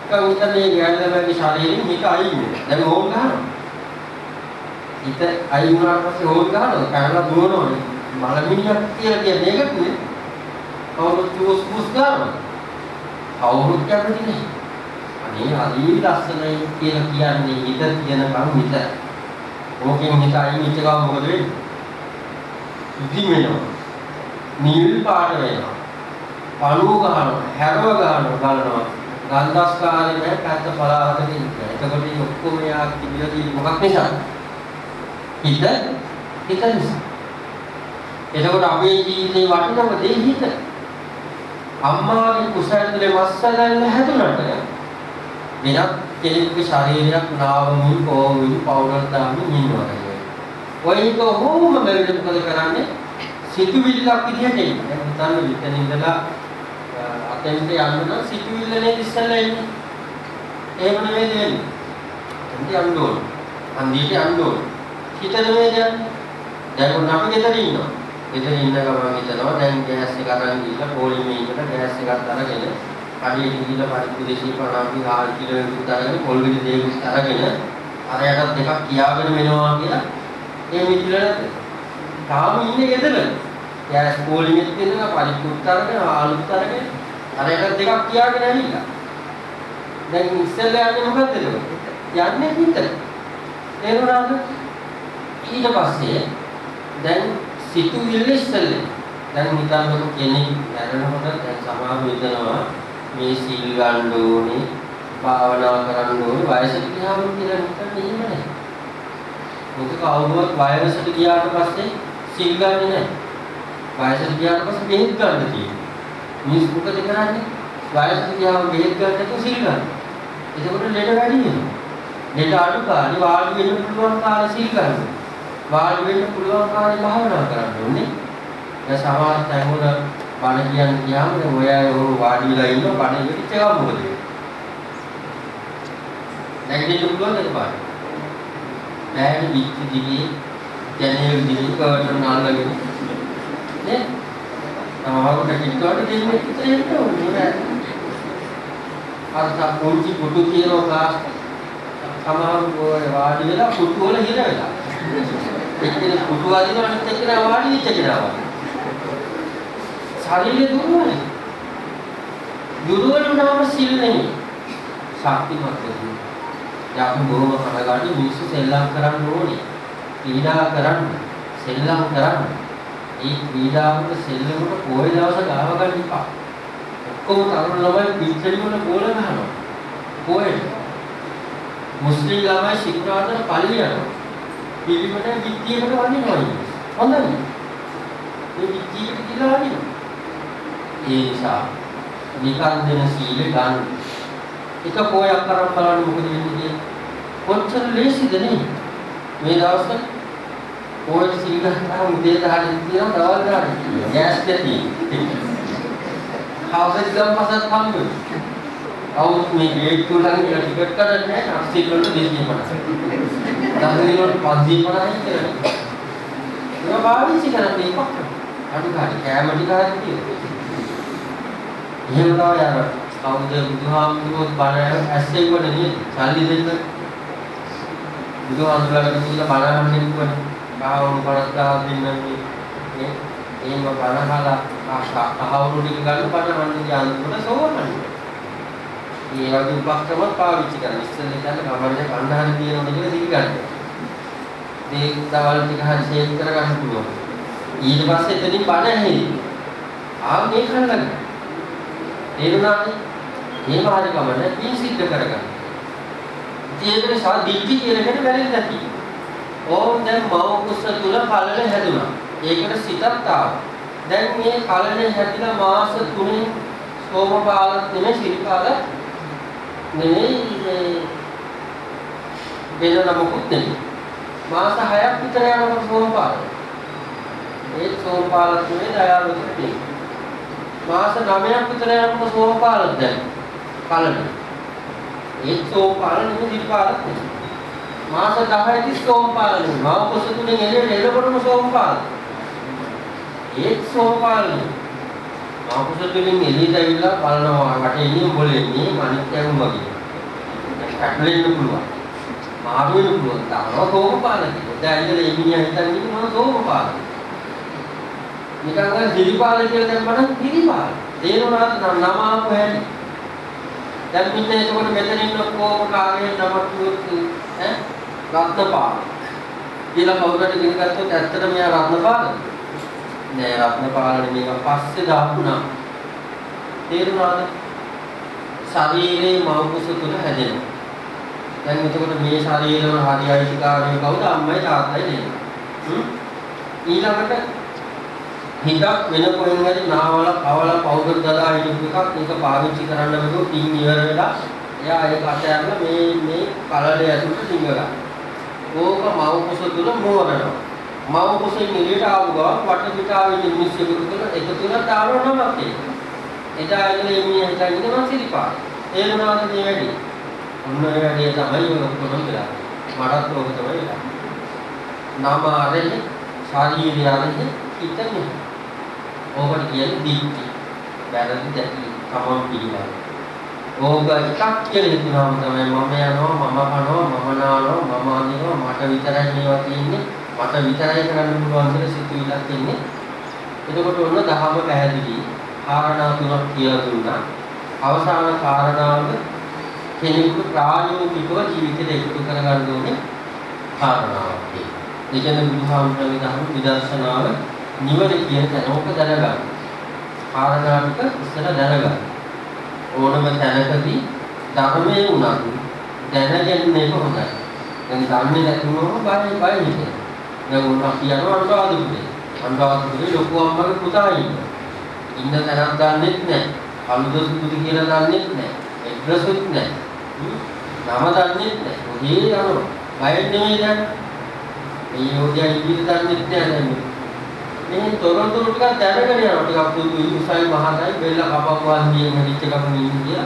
කවුරුත් මේ ගෑනලමගේ ශරීරයෙන් හිත අයින්නේ. දැන් ඕල් ගහනවා. හිත අයි වුණාට පස්සේ ඕල් ගහනවා. කරලා දුවනෝනේ. මලමිණියක් කියලා කියන්නේ ඒකත් නේ. කවුරුත් ජූස් බූස් ගන්නවා. කවුරුත් කැමති නැහැ. අනේ හරි ලස්සනයි කියලා කියන්නේ හිත තියෙනකම් විතරයි. ඕකෙන් හිත අයින් වෙච්ච ගමන් මොකද වෙන්නේ? ඉදි වෙනවා. නිල් පාට වෙනවා. පණුව ගහනවා, හැරව ගන්නවා. ගන්ධස්කාරේ නැහැ පැත්ත පලාවකට ඉන්නේ. එතකොට මේ ඔක්කොම යා තිබිලා තියෙන්නේ මොකක් නිසාද? හිත නිසා. එතකොට අපේ ජීවිතේ වටිනම දේ හිත. අම්මාගේ කුස ඇතුලේ මස්සලල්ල හැදුනට වෙනත් කෙනෙකුගේ ශරීරයක් නාවමින් කොමින් පවුඩර් දාමින් ඉන්නවා. ඔය එක හොම බැලුවොත් මොකද කරන්නේ? සිතුවිල්ලක් විදිහට එන්නේ. දැන් හිතන්න විතන ඉඳලා අතෙන්ට යන්න නම් සිතුවිල්ලනේ ඉස්සෙල්ලා එන්නේ. එහෙම නෙමෙයි දෙන්නේ. එතෙන්ට යන්න ඕන. හන්දියට යන්න ඕන. හිත නෙමෙයි යන්නේ. දැන් උන් අපි ගෙදර ඉන්නවා. ගෙදර ඉන්න ගමන් හිතනවා දැන් ගෑස් එක අරන් ගිහලා පොලිමේ ඉන්න ගෑස් එකක් අරගෙන අඩියට ගිහලා පරිප්පු දෙකක් පරාපි හාල් කිලෝ එකක් අරගෙන පොල් ගෙඩි දෙකක් අරගෙන අරයට දෙකක් කියාගෙන වෙනවා කියලා ඒ මිත්‍රලට තාම ඉන්නේ ගෙදර. ගෑස් පොලිමේ තියෙන පරිප්පුත් අරගෙන ආලුත් අරගෙන අරයට දෙකක් කියාගෙන ඇවිල්ලා. දැන් ඉස්සෙල්ලා යන්නේ මොකද්ද එතකොට? යන්නේ හිතට. තේරුණාද? ඊට පස්සේ දැන් සිතුවිල්ල ඉස්සෙල්ලා දැන් හිතන්නකො කෙනෙක් මැරෙනකොට දැන් සමහරව හිතනවා මේ සීල් ගන්න ඕනේ, භාවනා කරන්න ඕනේ, වයසට ගියාම කියලා හිතන්නේ එහෙම නැහැ. මොකද කවුරුවත් වයසට ගියාට පස්සේ සීල් ගන්නේ නැහැ. වයසට ගියාට පස්සේ බෙහෙත් ගන්න තියෙනවා. මිනිස් මොකද කරන්නේ? වයසට ගියාම බෙහෙත් ගන්න නැතුව සීල් ගන්න. එතකොට ලෙඩ වැඩි වෙනවා. ලෙඩ අඩු කාලේ වාඩි වෙන්න පුළුවන් කාලේ සීල් ගන්න. වාඩි වෙන්න පුළුවන් කාලේ භාවනා කරන්න ඕනේ. දැන් සමහර තැන්වල බණ කියන්න ගියාම දැන් ඔය අය වාඩි වෙලා ඉන්න බණ ඉවිච්ච එක මොකද වෙන්නේ? නැගිටින්න පුළුවන් නේද බණ? බෑනේ විච්ච දිගේ ජනේල් දිගේ කවටන අල්ලගෙන නේ? සමහරවට කිට්ටුවට දෙන්නේ කිතේ එන්න ඕනේ නෑ. අර සම්පූර්ණ පුටු කියනවා ක්ලාස් සමහරව වාඩි වෙලා පුටු වල හිර වෙලා. එක්කෙනෙක් පුටු අදිනවා අනිත් එක්කෙනා වාඩි වෙච්ච කෙනා. ශරීරය දුර්වලයි. දුර්වල වුණාම සිල් නෙමෙයි. ශක්තිමත් වෙනවා. යාපු බොහොම කනගාටු මිනිස්සු සෙල්ලම් කරන්න ඕනේ. පීඩා කරන්න, සෙල්ලම් කරන්න. ඒ පීඩාවට සෙල්ලමට පොයි දවස ගාව ගන්න එපා. ඔක්කොම තරුණ ළමයි පිටරි වල ගෝල ගහනවා. පොයි. මුස්ලිම් ළමයි ශික්ෂාවට පල්ලි යනවා. පිළිවෙලට විත්තියකට වදිනවා. හොඳයි. ඒ විත්තියට කියලා වදිනවා. ඒ නිසා නිකන් දෙන සීල ගන්න. එක පොයක් කරන් බලන්න මොකද වෙන්නේ කියලා. කොච්චර ලේසිද නේ? මේ දවස්වල පොය සීල ගන්නවා උදේ 10 ඉඳන් දවල් 10. ගෑස් දෙති. හවස ගම් පසත් හම්බු. අවුත් මේ ගේට් තුලන් කියලා ටිකට් කරන්නේ නැහැ. අක්සි වලට 250. 10 වලට 550 කියලා. ඒක පාවිච්චි කරන්නේ එකක්. අඩු ගන්න කැම ටික හරි තියෙනවා. එහෙම තමයි අර කවුද බුදුහාමුදුරුවෝ බණ ඇස්සේ කොට නේද? සල්ලි දෙන්න. බුදුහාමුදුරුවෝ කියලා බණ අහන්නේ කොහොමද? භාවන කරද්දා දෙන්නේ නේ. එහෙම බණ අහලා අහවුරු ටික ගන්න බණ අහන්නේ යාළුවෝ සෝවන්නේ. ඒ වගේ උපක්‍රම පාවිච්චි කරන ඉස්සෙල්ලා ඉතින් ගමනේ කණ්ඩායම් තියෙනවා කියලා දිග ගන්න. මේ දවල් ටික හරි ෂේප් කරගන්න පුළුවන්. ඊට පස්සේ එතනින් බණ ඇහෙයි. මේ කන්නගන්න. තේරුණානේ? මේ මාර්ග ගමන පින් සිද්ධ කරගන්න. ඒක නිසා දිට්ඨි කියන එකට වැරෙන්නේ නැති. ඕම් දැන් මව කුස තුල කලල හැදුනා. ඒකට සිතක් ආවා. දැන් මේ කලල හැදිලා මාස 3 සෝමපාලත් නෙමෙයි සිරිපාල නෙමෙයි වෙන නමකුත් නෙමෙයි. මාස 6ක් විතර යනකොට සෝමපාල. ඒ සෝමපාලත් නෙමෙයි දයාලුත් නෙමෙයි. මාස 9ක් විතර යනකොට සෝමපාලත් දැන් කලන. ඒ සෝමපාල නෙමෙයි සිරිපාලත් නෙමෙයි. මාස 10යි සෝමපාල නෙමෙයි. මාව කුස තුලින් එළියට එනකොටම සෝමපාල. ඒ සෝමපාල නෙමෙයි. මාකුසතුලින් එළියට ඇවිල්ලා බලනවා වටේ ඉන්නේ මොලෙන්නේ අනිත් යම් වගේ. කැටලෙන්න පුළුවන්. මාරු වෙන්න පුළුවන්. තාම සෝමපාල කියලා. දැන් ඉතින් මේ මිනිහා හිතන්නේ මොන සෝමපාල. නිකන් අර හිරිපාල කියලා දැම්මම හිරිපාල. තේරුණාද නම ආපු හැටි. දැන් මිනිහා එතකොට මෙතන ඉන්න කොහොම කාගේ නමක් කිව්වොත් ඈ රත්නපාල. කියලා කවුරුහරි ඉගෙන ගත්තොත් ඇත්තටම මෙයා රත්නපාලද? නෑ රත්නපාලනේ මේක පස්සේ දාපුණා. තේරුණාද? ශරීරේ මවකුස තුල හැදෙනවා. දැන් එතකොට මේ ශරීරවල හරි අයිතිකාරය කවුද? අම්මයි තාත්තයි නේද? ඊළඟට හිතක් වෙන කොහෙන් හරි නාවල කවල පවුඩර් දාලා හිටපු එකක් ඒක පාවිච්චි කරන්න බැරුව පින් ඉවර වෙලා එයා ඒක අතහැරලා මේ කලලේ ඇතුළට ටිංගලා. ඕක මවකුස තුල මෝරනවා. මව කුසෙන් එළියට ආව ගමන් වටපිටාවේ ඉන්න මිනිස්සු එකතු වෙලා තාවරනමක් තියෙනවා. එදා ඉඳලා මේ හිතන්නේ මම සිරිපාල. ඒ වුණාද මේ වැඩි? ඔන්න ඒ වැඩි තමයි ඔක්කොම වෙලා. මටත් ඕක තමයි වෙලා. නාම ආරෙහි ශාරීරික ආරෙහි හිතන්නේ. ඕකට කියන්නේ දීප්ති. වැරදි දැකි තමන් පිළිගන්න. ඕක එකක් කියලා හිතනවාම තමයි මම යනවා මම කනවා මම නානවා මම අනිනවා මට විතරයි මේවා තියෙන්නේ. මට විතරයි කරන්න පුළුවන් කියලා සිතුවිල්ලක් එන්නේ. එතකොට ඔන්න දහම පැහැදිලි. කාරණා තුනක් කියලා දුන්නා. අවසාන කාරණාව කෙනෙකුට ප්‍රායෝගිකව ජීවිතේ එකතු කරගන්න ඕනේ කාරණාවක්. ඒ කියන්නේ බුදුහාමුදුරුවෝ දහම විදර්ශනාව නිවන කියන තැන ඕක දැනගන්න. කාරණානික ඉස්සර දැනගන්න. ඕනම තැනකදී ධර්මයේ උනත් දැනගන්න එක හොඳයි. දැන් ධර්මයේ නැතුනම බය හිතෙනවා. දැන් උන් අපි යනවා අනුරාධපුරේ. අනුරාධපුරේ ලොකු අම්මගේ පුතා ඉන්නවා. ඉන්න තැනක් දන්නෙත් නැහැ. අලුද සුදුද කියලා දන්නෙත් නැහැ. එඩ්‍රස්ුත් නැහැ. නම දන්නෙත් නැහැ. ඔහේ යනවා. බය නෙමෙයි දැන්. මේ යෝධයා ඉදිරි දන්නෙත් නැහැ දැන්. මේ තොරතුරු ටිකක් දැනගෙන යනවා. ටිකක් පුදු උසයි මහතයි බෙල්ල කපපුවාන් දියේ මෙලිච්ච කම ඉන්නේ.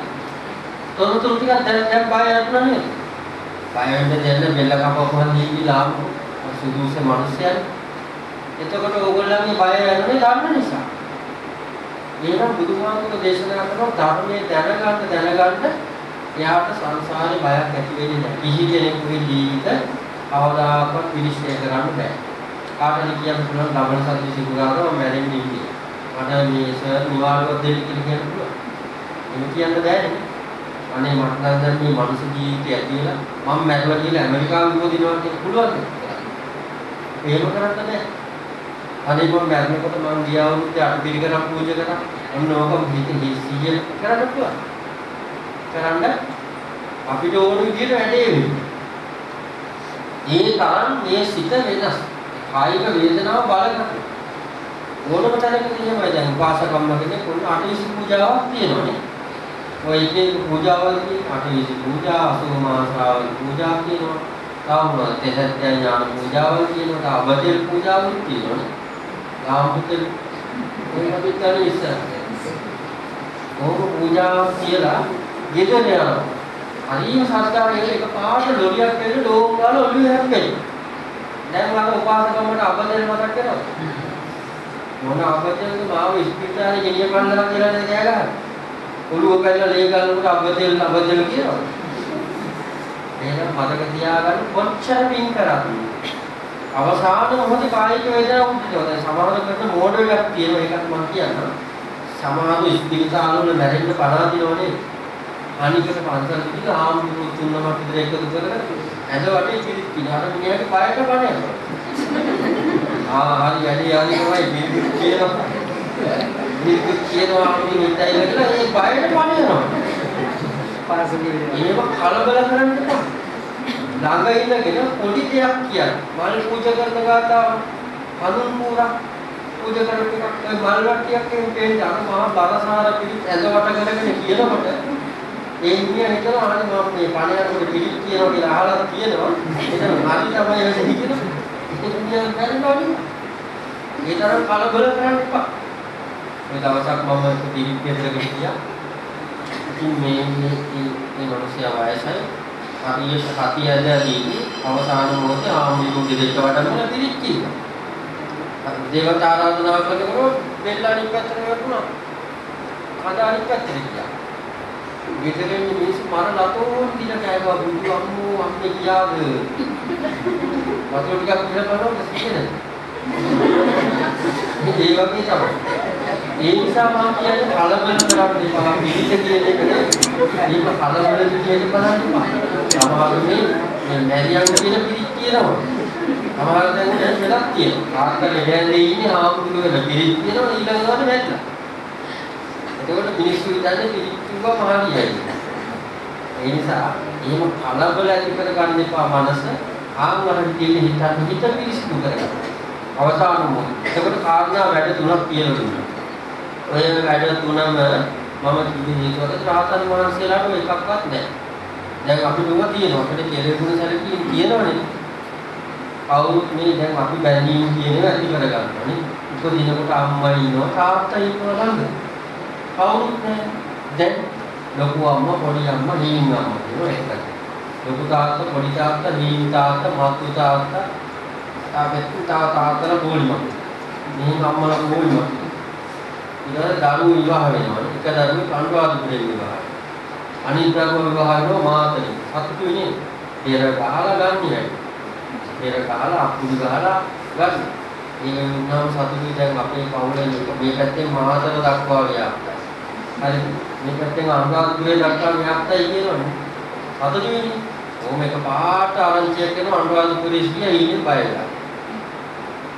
තොරතුරු ටිකක් දැනගෙන බය යන්න නේද? බය වෙන්න දෙන්න බෙල්ල කපපුවාන් දියේ ලාම සුදුස මිනිස්සයන්. එතකොට ඕගොල්ලන්ගේ බය යන්නේ දන්න නිසා. මේවා බුදුහාමුදුරුවෝ දේශනා කරන ධර්මයේ දැනගන්න එයාට සංසාරේ බයක් ඇති වෙන්නේ නැහැ. කිසි කෙනෙකුගේ ජීවිත අවදාකවත් පිළිස්සය කරන්න බෑ. කාටද කියන්න පුළුවන් ලබන සත්‍ය සිකුරාදා මම මැරෙන්නේ ඉන්නේ. මට මේ සර් නිවාඩුවක් දෙන්න කියලා කියන්න පුළුවන්. එහෙම කියන්න බෑනේ. අනේ මට නම් දැන් මේ මනුස්ස ජීවිතය ඇතිලා මම මැරුවා කියලා ඇමරිකාව විමදිනවා කියන්න පුළුවන්ද? එහෙම කරන්න බෑ. අනේ මම මැරෙනකොට මම ගියා වුණේ අටපිරිකරක් පූජා කරා. ඔන්න ඕක හිතේ සිහිය කරන්න පුළුවන්. කරන්න අපිට ඕන විදිහට වැඩේ වෙන්නේ. ඒ තරම් මේ සිත වෙනස්. කායික වේදනාව බලකට. ඕනම තැනකදී එහෙමයි දැන් උපාසකම්ම කෙනෙක් කොන්න අටවිසි පූජාවක් තියෙනවානේ. ඔය ඉතින් පූජාවල් කියන අටවිසි පූජා, අසෝමාශ්‍රාවල පූජා කියනවා. තාමවත් තෙසත්‍ය ඥාන පූජාවල් කියනවා. අවදෙල් පූජාවල් කියනවානේ. ගාම්පුතේ ඔය අපිටම ඉස්සර. ඕක පූජාවක් කියලා ගෙදර යනවා. හරිම සංස්කාරයේ එක පාට ලොරියක් වෙන ඩෝම් වල ඔළුව හැප්පෙනවා. දැන් මම උපාසකම්මට අපදෙල් මතක් කරනවා. මොන අපදෙල්ද මාව ඉස්පිරිතාලේ ගෙනියපන්නලා කියලා නේද කෑ ගහන්නේ. ඔළුව පැනලා ලේ ගන්නකොට අපදෙල් කියනවා. එහෙනම් මතක තියාගන්න කොච්චර පින් කරාද. අවසාන මොහොතේ කායික වේදනාවක් උද්දිනවා. දැන් සමහර කරන මෝඩ එකක් තියෙනවා ඒකත් මම කියන්නම්. සමහර ඉස්පිරිතාල වල මැරෙන්න පනා දිනවනේ. අනිකට පන්සල් පිටින් ආම්බුරු තුනම විතර එකතු කරගෙන ඇඳ වටේ පිළිත් පිනාර මිනිහාගේ පායට කණේ. හරි වැඩි තමයි කියනවා. මේක කියනවා අපි මෙතයි කියලා ඒ පායට කණේනවා. පාසලේ ඒව කලබල කරන්න එපා. ළඟ ඉන්නගෙන පොඩි දෙයක් කියන්න. මල් පූජා කරන ගාතාව හඳුන් පූරා පූජා කරන එක මල් වට්ටියක් එන්නේ අර මහා බරසාර පිළිත් ඇඳ වට කරගෙන කියනකොට ඒ ඉන්නේ හිතනවා අනේ මම මේ පණයකට පිළිත් කියනවා කියලා අහලා තියෙනවා. එතන හරි තමයි වෙන්නේ කියලා. ඒක නිකන් කරනවනේ. ඒ තරම් කලබල කරන්න එපා. මේ දවසක් මම පිළිත් දෙකට ගියා. ඉතින් මේ මිනිස්සයා වයසයි. හරියට සතිය ඇදදී අවසාන මොහොතේ ආම්බුරු දෙක වඩන්න පිළිත් කියනවා. දේවතා ආරාධනා කරනකොට බෙල්ලාණි පැත්තට වැටුණා. අදානි පැත්තට ගියා. ගෙදරින් මිනිස්සු මර ලතෝන් දින කෑවා බුදු අම්මෝ අම්මේ කියාද වතුර ටිකක් කියලා බලනවා සිහිනේ මේ වගේ තමයි ඒ නිසා මම කියන්නේ කලබල කරන්න එපා පිළිත කියන එක නේ මේක කලබල කියන බලන්න එපා සමහර මේ මැරියන් කියන පිළිත් කියනවා සමහර දැන් වෙනක් තියෙනවා ආත්මලේ දැල්ලේ ඉන්නේ ආමුදුල වෙන පිළිත් කියනවා ඊළඟට වැටලා එතකොට මිනිස්සු ඉඳන්නේ පිළිත් කිව්වා මහණියයි. ඒ නිසා එහෙම කලබල ඇති කර ගන්න එපා මනස. ආන්වරට තියෙන හිත පිරිසිදු කරගන්න. අවසාන මොහොත. එතකොට කාරණා වැඩ තුනක් කියලා දුන්නා. ඔය වැඩ තුනම මම කිව්වේ ඒකවල රාතන් වහන්සේලාට එකක්වත් නැහැ. දැන් අපි දුව තියෙනවා. අපිට කෙලෙගුණ සැලකීම් තියෙනවනේ. කවුරුත් මේ දැන් අපි බැඳීම් කියන එක ඇති කරගන්නවා නේ. උපදිනකොට අම්මා ඉන්නවා තාත්තා ඉන්නවා ළඟ. කවුරුත් නැහැ. දැන් ලොකු අම්මා පොඩි අම්මා හීන් අම්මා කියනවා ඒකත්. ලොකු තාත්තා පොඩි තාත්තා හීන් තාත්තා මාතු තාත්තා තාත්තලා පොලිම. මේ අම්මලා පොලිම. ඊළඟ දරුවෝ විවාහ වෙනවා. එක දරුවෙක් අනුරාධපුරේ විවාහ. අනිත් දරුවෝ විවාහ වෙනවා මාතලේ. සතුටු වෙන්නේ. පෙර ගහලා ගන්නයි. පෙර ගහලා අපුඩු ගහලා ගන්න. ඒ වුණාම සතුටුයි දැන් අපේ පවුලේ මේ පැත්තෙන් මාතල දක්වා ව්‍යාප්තයි. හරි මේ පැත්තෙන් අනුරාධපුරේ දක්වා ව්‍යාප්තයි කියනවනේ. සතුටුයිනේ. ඕම එක පාට ආරංචියක් කරන අනුරාධපුරේ ඉන්නේ ඉන්නේ බයලා.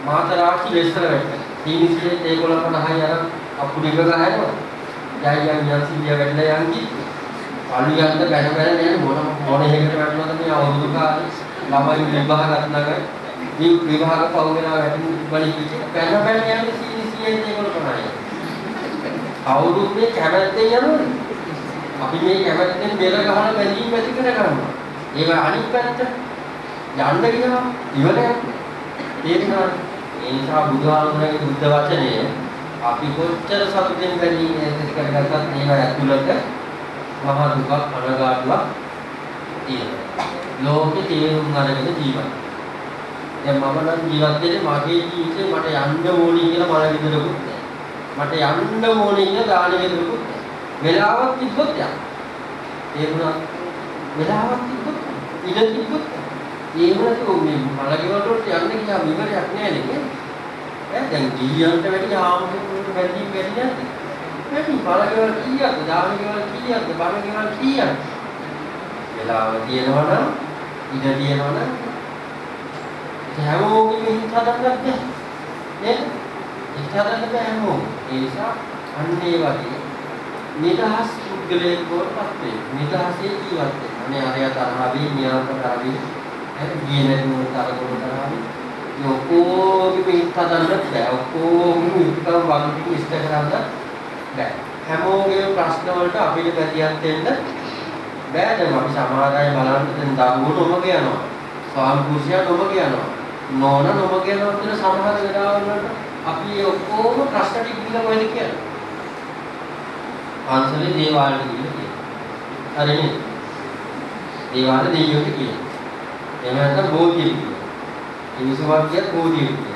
මාතරාචි ලෙස්සර වෙන්න. තීනිසියේ ඒගොල්ලෝ 50යි අර අපුඩ එක ගහනවා. යයි යන් සිවිය වැඩිලා යන් කි. අලුයන්ට බැන බැන නෑ මොන හේකට වැටෙනවද මේ අවුරුදු කාලේ ළමයි විභාග ගන්නවා. මේ විභාග පවු වෙනවා වැටෙන බලි කිච්ච බැන බැන යන්නේ තීනිසියේ ඒගොල්ලෝ 50යි. අවුරුද්දේ කැමැත්තෙන් යනවනේ. අපි මේ කැමැත්තෙන් බෙර ගහලා බැඳීම් ඇති කර ගන්නවා. ඒක අනිත් පැත්ත යන්න ගියාම ඉවරයක්. තේරෙනවද? ඒ නිසා බුදුහාමුදුරගේ බුද්ධ වචනය අපි කොච්චර සතුටින් බැඳීම් ඇති කරගත්තත් මේක ඇතුළත මහා දුකක් අනගාටුවක් තියෙනවා. ලෝකේ තේරුම් අරගෙන ජීවත්. දැන් මම නම් ජීවත් වෙන්නේ මගේ ජීවිතේ මට යන්න ඕනේ කියලා මල විතරකුත් නෑ. මට යන්න ඕනේ කියලා දාන විතරකුත් නෑ. වෙලාවක් තිබ්බොත් යන්න. ඒ වුණා වෙලාවක් තිබ්බොත් ඉඳ තිබ්බොත් ඒ වුණා මේ මලකේවල වලට යන්න ගියා විවරයක් නෑ නේ. දැන් ගියන්ට වැඩි ආමුදුරට වැඩි නැද්ද? වැඩි මලකේවල කීයක්ද දානකේවල කීයක්ද බණකේවල කීයක්ද? වෙලාව තියෙනවා නම් ඉඳ තියෙනවා නම් හැමෝගෙම හිත හදන්නත් බෑ. නේද? හිත හදන්න බෑ හැමෝම. ඒ නිසා අන්න ඒ වගේ නිදහස් පුද්ගලයෙක් වුණත් වේ. නිදහසේ ජීවත් වෙන්න. අනේ අරය තරහවි, මියාට තරහවි, හරි ගියනතුන් තරගොඩ තරහවි. යෝකෝගෙම හිත හදන්න බෑ. ඔක්කොම විකම් වන්ති ඉස්ත කරන්න බෑ. හැමෝගෙම ප්‍රශ්න වලට අපිට පැතියක් දෙන්න බෑ. දැන් අපි සමහර අය බලන්න දැන් දරුවෝ නොමග යනවා. ස්වාමි පුරුෂයා නොමග යනවා. නෝන නොමග යනවා කියන සමහර වෙලාවල් වලට අපි ඔක්කොම ප්‍රශ්න ටික විඳලා මොකද කියන්නේ? ආන්සලේ දේවාලට ගිහින් කියනවා. හරිනේ. දේවාල දෙයියොත් කියනවා. එහෙම නැත්නම් බෝධියට කියනවා. ඉනිසුවක් කියත් බෝධියට කියනවා.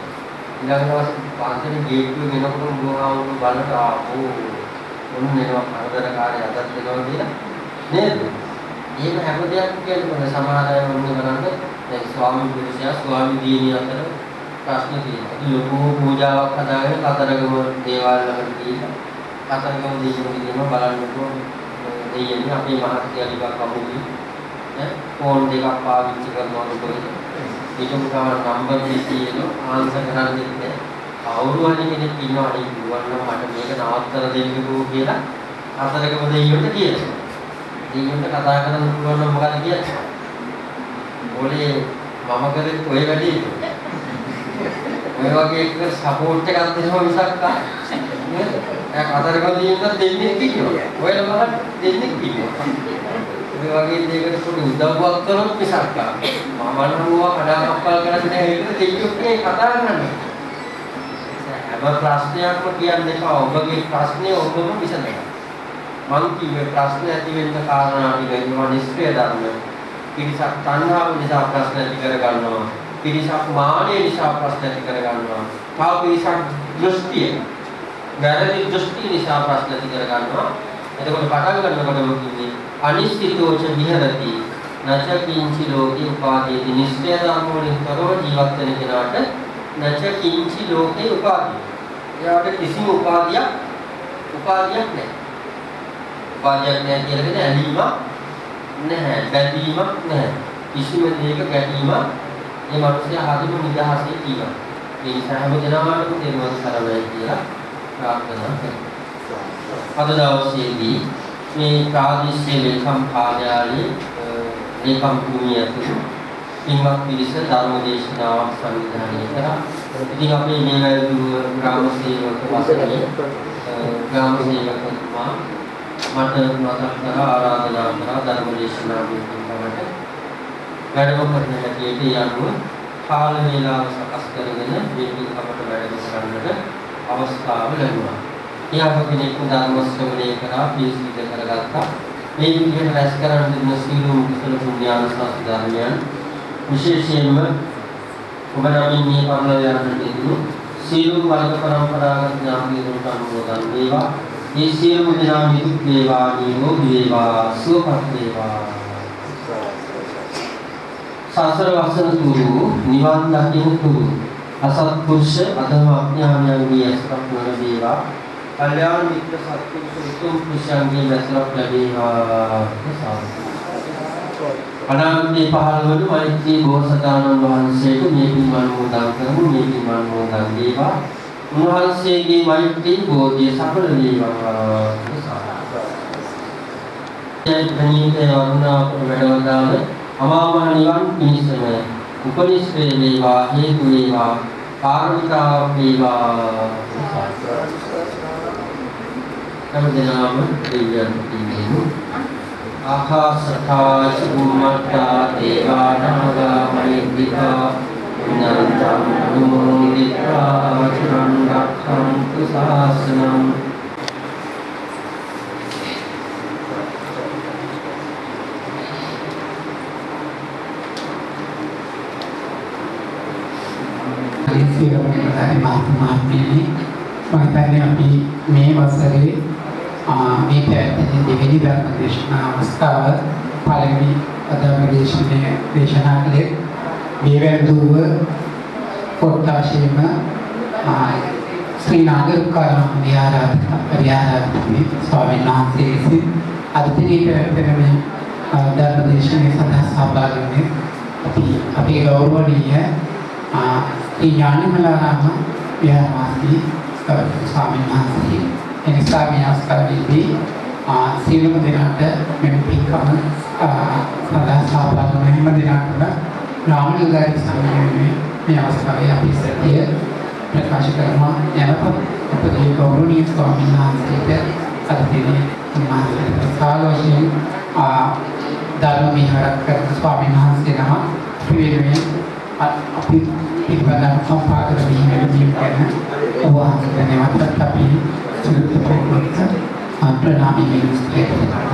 ඊළඟ දවසේ පාන්සලේ ගේට්ටුවෙන් එනකොට බුදුහාමුදුරු බලට ආපෝ මොන එනවා කරදරකාරී අදත් එනවා කියලා නේද? එහෙම හැම දෙයක්ම කියන්නේ සමහර අය මොන්නේ කරන්නේ දැන් ස්වාමි පුරුෂයා ස්වාමි දියණිය අතර ප්‍රශ්න තියෙනවා. ලොකු පූජාවක් හදාගෙන කතරගම දේවාල ළඟට ගිහින් කතරගම දෙවියන්ගේ කියනවා බලන්නකෝ දෙයියනේ අපේ මහත්කයා ටිකක් අමුතුයි ඈ ෆෝන් දෙකක් පාවිච්චි කරනවා කොහෙද ඒකම තමයි නම්බර් දෙකේන ආන්සර් කරන්නේ නැහැ. කවුරු හරි කෙනෙක් ඉන්නවා අනේ පුළුවන් නම් මට මේක නවත්තලා දෙන්නකෝ කියලා කතරගම දෙයියන්ට කියනවා. දෙයියන්ට කතා කරන්න පුළුවන් නම් මොකද කියන්නේ? ඔලේ මම කරේ ඔය වැඩේ ඔය වගේ එක සපෝට් එකක් දෙනවා මිසක් නේද? එයා කතරගම දෙයියන්ට දෙන්නේ කිව්වා. ඔයලා බලන්න දෙන්නේ කිව්වා. ඔය වගේ දෙයකට පොඩි උදව්වක් කරොත් මිසක් මම නෝවා කඩාකප්පල් කරන්නේ නැහැ ඒක දෙයියෝ මේ කතා කරන්නේ. හැම ප්‍රශ්නයක්ම කියන්න එපා. ඔබගේ ප්‍රශ්නේ ඔබම විසඳන්න. මං කිව්වේ ප්‍රශ්න ඇති වෙන්න කාරණා ටික ඒවා නිෂ්ක්‍රිය ධර්ම. පිරිසක් තණ්හාව නිසා ප්‍රශ්න ඇති කර ගන්නවා. පිරිසක් මානය නිසා ප්‍රශ්න ඇති කර ගන්නවා. තව පිරිසක් දෘෂ්ටිය. වැරදි දෘෂ්ටි නිසා ප්‍රශ්න ඇති කර ගන්නවා. එතකොට පටන් ගන්නකොටම කිව්වේ අනිශ්චිතෝච විහෙරති නච කිංචි ලෝකේ උපාදීති නිෂ්ක්‍රිය ධර්ම වලින් තොරව ජීවත් වෙන කෙනාට නච කිංචි ලෝකේ උපාදී. එයාට කිසිම උපාදියක් නැහැ. උපාදියක් නැහැ කියලා කියන්නේ ඇලීමක් නැහැ, බැඳීමක් නැහැ. කිසිම දෙයක ගැටීමක් මේ මිනිස්යා හදිම නිදහසේ ජීවත්. ඒ නිසා හැම දිනකටම තේරුම් ගන්නයි කියලා ප්‍රාර්ථනා කරනවා. අද දවසේදී මේ ප්‍රාදේශීය ලේකම් කාර්යාලයේ ලේකම් භූමිය ඇතුළු පින්වත් පිරිස ධර්ම දේශනාවක් සංවිධානය කරා. ඉතින් අපේ මේ වැල්දුව ග්‍රාම සේවක වසරේ ග්‍රාම සේවකතුමා මට මතක් කරා ආරාධනා කරා ධර්ම දේශනාවෙන් තමයි වැඩම කරන හැටියට යනුව කාල වේලාව සකස් කරගෙන මේ පින්කමට වැඩම කරන්නට අවස්ථාව ලැබුණා. ඊයව කෙනෙක් ධර්ම ශ්‍රවණය කරා පිළිසිත කරගත්තා. මේ විදිහට රැස් කරන දින සීලෝ කුසල පුණ්‍යාන සාධාරණයන් විශේෂයෙන්ම ඔබ නමින් මේ පරිලෝකයන්ට දෙනු සීලෝ වර්ග පරම්පරාගත ඥානීතුන්ට අනුමෝදන් වේවා. මේ සියලු දෙනා නිදුක් වේවා නිරෝගී වේවා සුවපත් වේවා. සසර වසන තුරු නිවන් දකින්න තුරු අසත්පුරුෂ අධම අඥානයන්ගේ අස්පක් වන වේවා. කල්යාණ මිත්‍ර සත්පුරුෂ උතුම් පුරුෂයන්ගේ වැසලක් ලැබේවා. අනාගතේ පහළ වන මෛත්‍රී බෝසතාණන් වහන්සේට මේ පින් අනුමෝදන් කරමු. මේ පින් අනුමෝදන් වේවා. උන්වහන්සේගේ මෛත්‍රී බෝධිය සඵල වේවා. ජයග්‍රහණීය වරුණාපුර වැඩවදාළ අමාමහ නිවන් පිණිසම උපනිශ්‍රේ වේවා හේතු වේවා පාරමිතා වේවා. හැමදෙනාම දෙවියන් පිළිගනු. ආකාශත්තා චුම්මත්තා දේවානාගා මහිද්దికා නන්දං මුදිතා චිරන් රක්ඛන්තු ශාසනං. සියලුම මාත්මාත්මයනි මම හිතන්නේ අපි මේ වසරේ මේ පැත්තේ දෙවෙනි ධර්ම දේශනා අවස්ථාව පළවෙනි ධර්ම දේශනා කළේ මේවැදුව කොට්ටාශේම ශ්‍රී නාගරිකාරාම විහාරාධිපති ස්වාමීන් වහන්සේ විසින් අද දිනේ පැවැත්වෙන මේ ධර්ම දේශනාවේ සඳහා සහභාගී වෙන්නේ අපේ ගෞරවනීය ඥානමලාරාම විහාරවාසී ස්වාමීන් වහන්සේ එනිසා මේ අවස්ථාවේදී සියලුම දෙනාට මෙම පින්කම සඳහා සහභාගී වන හැම දෙනාටම නාමනිගාරික සම්මානයේ මේ අවස්ථාවේ අපි සත්‍ය ප්‍රකාශ කරනවා. යනපත් අපේ ගෞරවනීය ස්වාමීන් වහන්සේට අද දිනේ කාලෝෂයෙන් ධර්ම විහාරයක් කරන ස්වාමීන් වහන්සේනම පිළිවෙලෙන් අපි පිළිබඳව සම්පාදක වීමේදී කරන වහන්සේ නැවතත් අපි සුදුසු ප්‍රණාමී මිනිස්ත්‍රයේ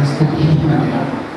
ස්තුතියි.